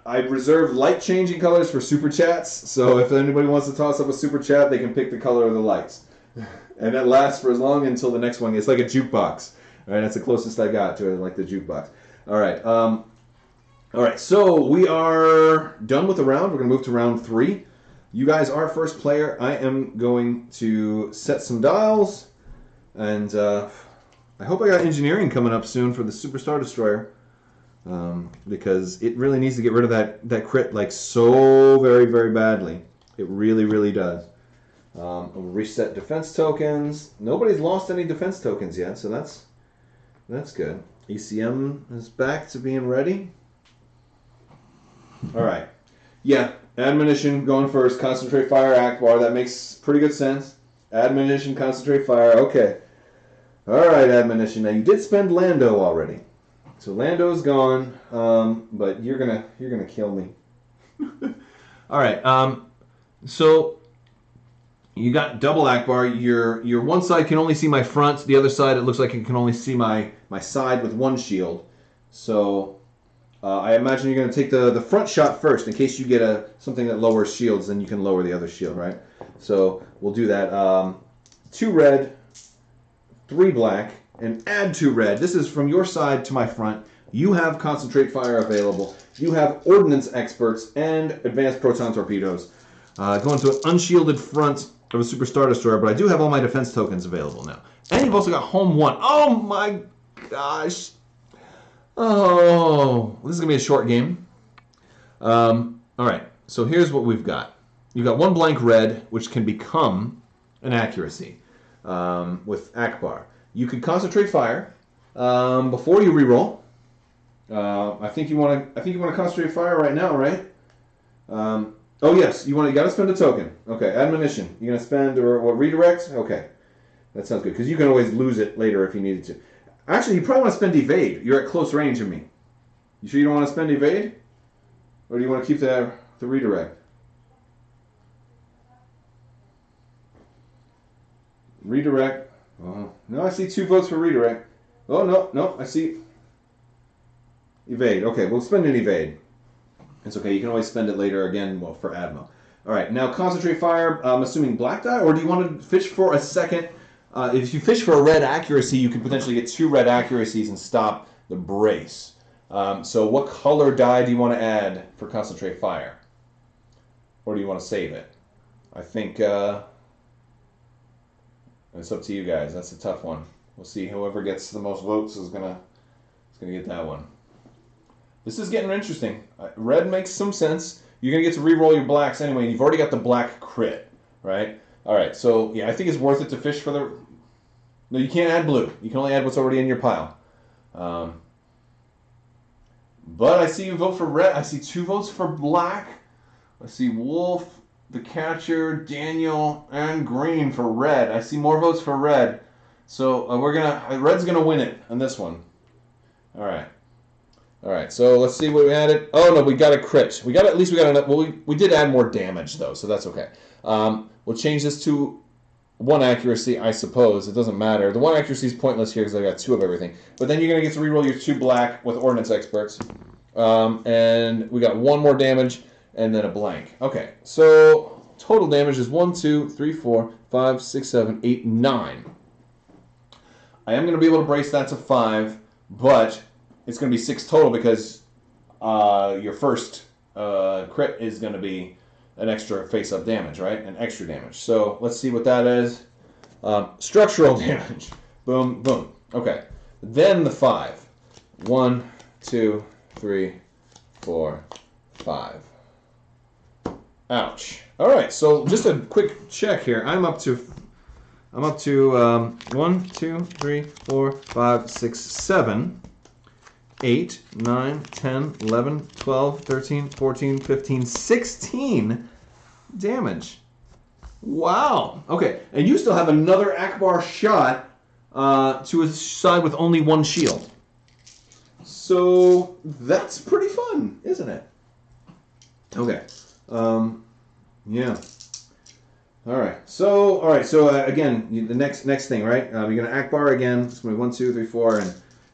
I've reserved light changing colors for super chats. So if anybody wants to toss up a super chat, they can pick the color of the lights, and that lasts for as long until the next one. It's like a jukebox. All right, that's the closest I got to it, like the jukebox. All right, so we are done with the round. We're gonna move to round 3. You guys are first player. I am going to set some dials, and I hope I got engineering coming up soon for the Super Star Destroyer. Because it really needs to get rid of that crit like so very, very badly. It really, really does. We'll reset defense tokens. Nobody's lost any defense tokens yet, so that's good. ECM is back to being ready. All right. Yeah, admonition going first. Concentrate fire, Akbar. That makes pretty good sense. Admonition, concentrate fire. Okay. All right, admonition. Now you did spend Lando already. So Lando's gone, but you're gonna kill me. All right. So you got double Akbar. Your one side can only see my front. The other side, it looks like it can only see my side with one shield. So I imagine you're gonna take the front shot first in case you get something that lowers shields. Then you can lower the other shield, right? So we'll do that. 2 red, 3 black. And add 2 red. This is from your side to my front. You have concentrate fire available. You have ordnance experts and advanced proton torpedoes. Going to an unshielded front of a Super Star Destroyer, but I do have all my defense tokens available now. And you've also got home 1. Oh my gosh. Oh, this is going to be a short game. All right, so here's what we've got. You've got 1 blank red, which can become an accuracy with Akbar. You could concentrate fire before you reroll. I think you want to concentrate fire right now, right? Oh yes, you got to spend a token. Okay, admonition. You're gonna spend or redirect. Okay, that sounds good because you can always lose it later if you needed to. Actually, you probably want to spend evade. You're at close range of me. You sure you don't want to spend evade, or do you want to keep the redirect? Redirect. Oh, no, I see 2 votes for redirect. Oh, no, I see evade. Okay, we'll spend an evade. It's okay, you can always spend it later again, well, for Admo. All right, now concentrate fire, I'm assuming black die, or do you want to fish for a second? If you fish for a red accuracy, you can potentially get 2 red accuracies and stop the brace. So what color die do you want to add for concentrate fire? Or do you want to save it? I think... it's up to you guys. That's a tough one. We'll see. Whoever gets the most votes is gonna get that one. This is getting interesting. Red makes some sense. You're gonna get to re-roll your blacks anyway, and you've already got the black crit, right? All right. So yeah, I think it's worth it to fish for the. No, you can't add blue. You can only add what's already in your pile. But I see you vote for red. I see 2 votes for black. I see Wolf, the catcher, Daniel, and Green for red. I see more votes for red. So red's gonna win it on this one. All right. So let's see what we added. Oh no, we got a crit. We got enough. Well, we did add more damage though, so that's okay. We'll change this to 1 accuracy, I suppose. It doesn't matter. The 1 accuracy is pointless here because I got 2 of everything. But then you're gonna get to reroll your 2 black with ordnance experts, and we got 1 more damage. And then a blank. Okay, so total damage is 1, 2, 3, 4, 5, 6, 7, 8, 9. I am going to be able to brace that to 5, but it's going to be 6 total because your first crit is going to be an extra face-up damage, right? An extra damage. So let's see what that is. Structural damage. Boom, boom. Okay. Then the 5. 1, 2, 3, 4, 5. Ouch. All right. So just a quick check here. I'm up to 1, 2, 3, 4, 5, 6, 7, 8, 9, 10, 11, 12, 13, 14, 15, 16 damage. Wow. Okay. And you still have another Akbar shot to a side with only 1 shield. So that's pretty fun, isn't it? Okay. Yeah. All right. So again, the next thing, right? You're gonna Akbar again. It's gonna be 1, 2, 3, 4,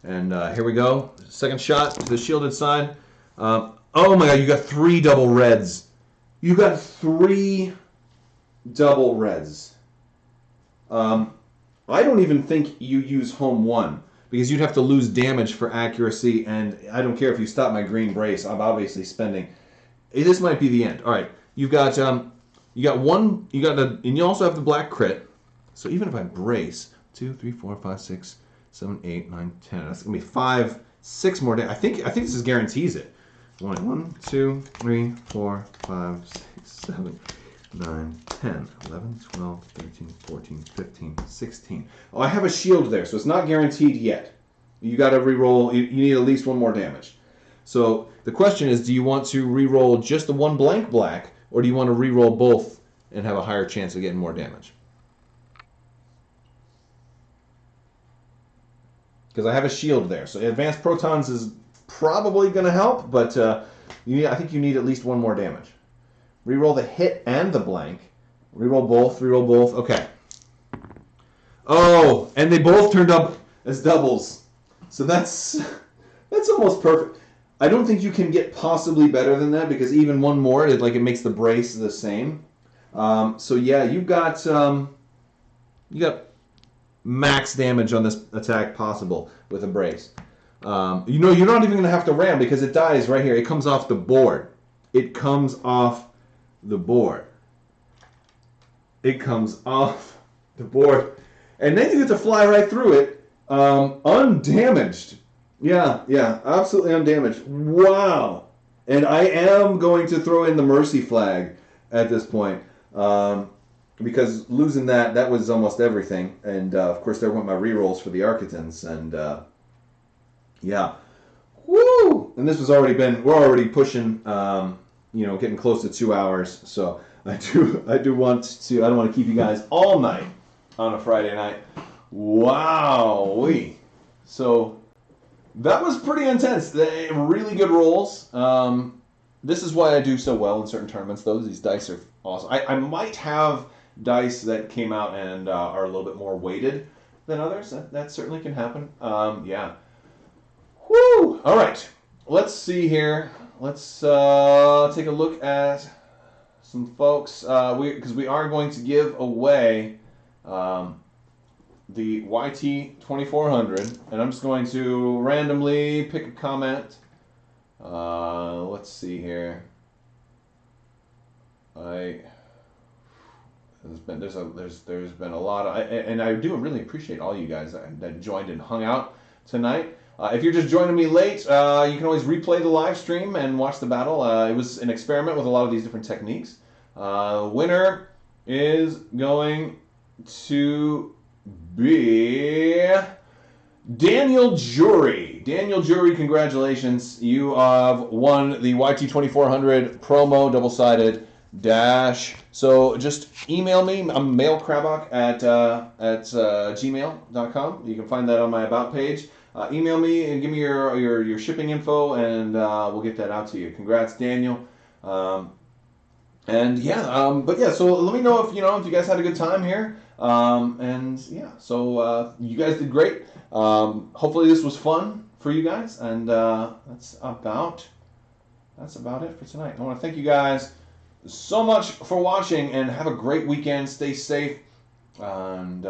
and here we go. Second shot to the shielded side. Oh my God! You got 3 double reds. You got 3 double reds. I don't even think you use home 1 because you'd have to lose damage for accuracy, and I don't care if you stop my green brace. I'm obviously spending. This might be the end. All right. You've got you got 1. You got and you also have the black crit. So even if I brace 2, 3, 4, 5, 6, 7, 8, 9, 10. That's gonna be 5, 6 more damage. I think this is guarantees it. 1, 2, 3, 4, 5, 6, 7, 9, 10, 11, 12, 13, 14, 15, 16. Oh, I have a shield there, so it's not guaranteed yet. You got to reroll. You need at least 1 more damage. So the question is, do you want to reroll just the 1 blank black, or do you want to reroll both and have a higher chance of getting more damage? Because I have a shield there. So advanced protons is probably going to help, but I think you need at least 1 more damage. Reroll the hit and the blank. Reroll both. Okay. Oh, and they both turned up as doubles. So that's almost perfect. I don't think you can get possibly better than that because even 1 more, it makes the brace the same. So yeah, you got max damage on this attack possible with a brace. You're not even going to have to ram because it dies right here. It comes off the board. It comes off the board. And then you get to fly right through it undamaged. Yeah, absolutely undamaged. Wow. And I am going to throw in the mercy flag at this point. Because losing that was almost everything. And of course there went my rerolls for the Architans. And yeah. Woo! And this was we're already pushing, getting close to 2 hours. So I don't want to keep you guys all night on a Friday night. Wow-wee. So that was pretty intense. Really good rolls. This is why I do so well in certain tournaments, though. These dice are awesome. I might have dice that came out and are a little bit more weighted than others. That certainly can happen. Yeah. Woo! All right. Let's see here. Let's take a look at some folks. Because we are going to give away the YT 2400, and I'm just going to randomly pick a comment. Let's see here. There's been a lot of, and I do really appreciate all you guys that joined and hung out tonight. If you're just joining me late, you can always replay the live stream and watch the battle. It was an experiment with a lot of these different techniques. Winner is going to be Daniel Jury. Daniel Jury, congratulations. You have won the YT 2400 promo double-sided dash. So just email me. I'm Mail Crabbok at gmail.com. You can find that on my About page. Email me and give me your shipping info, and we'll get that out to you. Congrats, Daniel. So let me know if you guys had a good time here. So you guys did great. Hopefully this was fun for you guys, and that's about it for tonight. I want to thank you guys so much for watching, and have a great weekend. Stay safe, and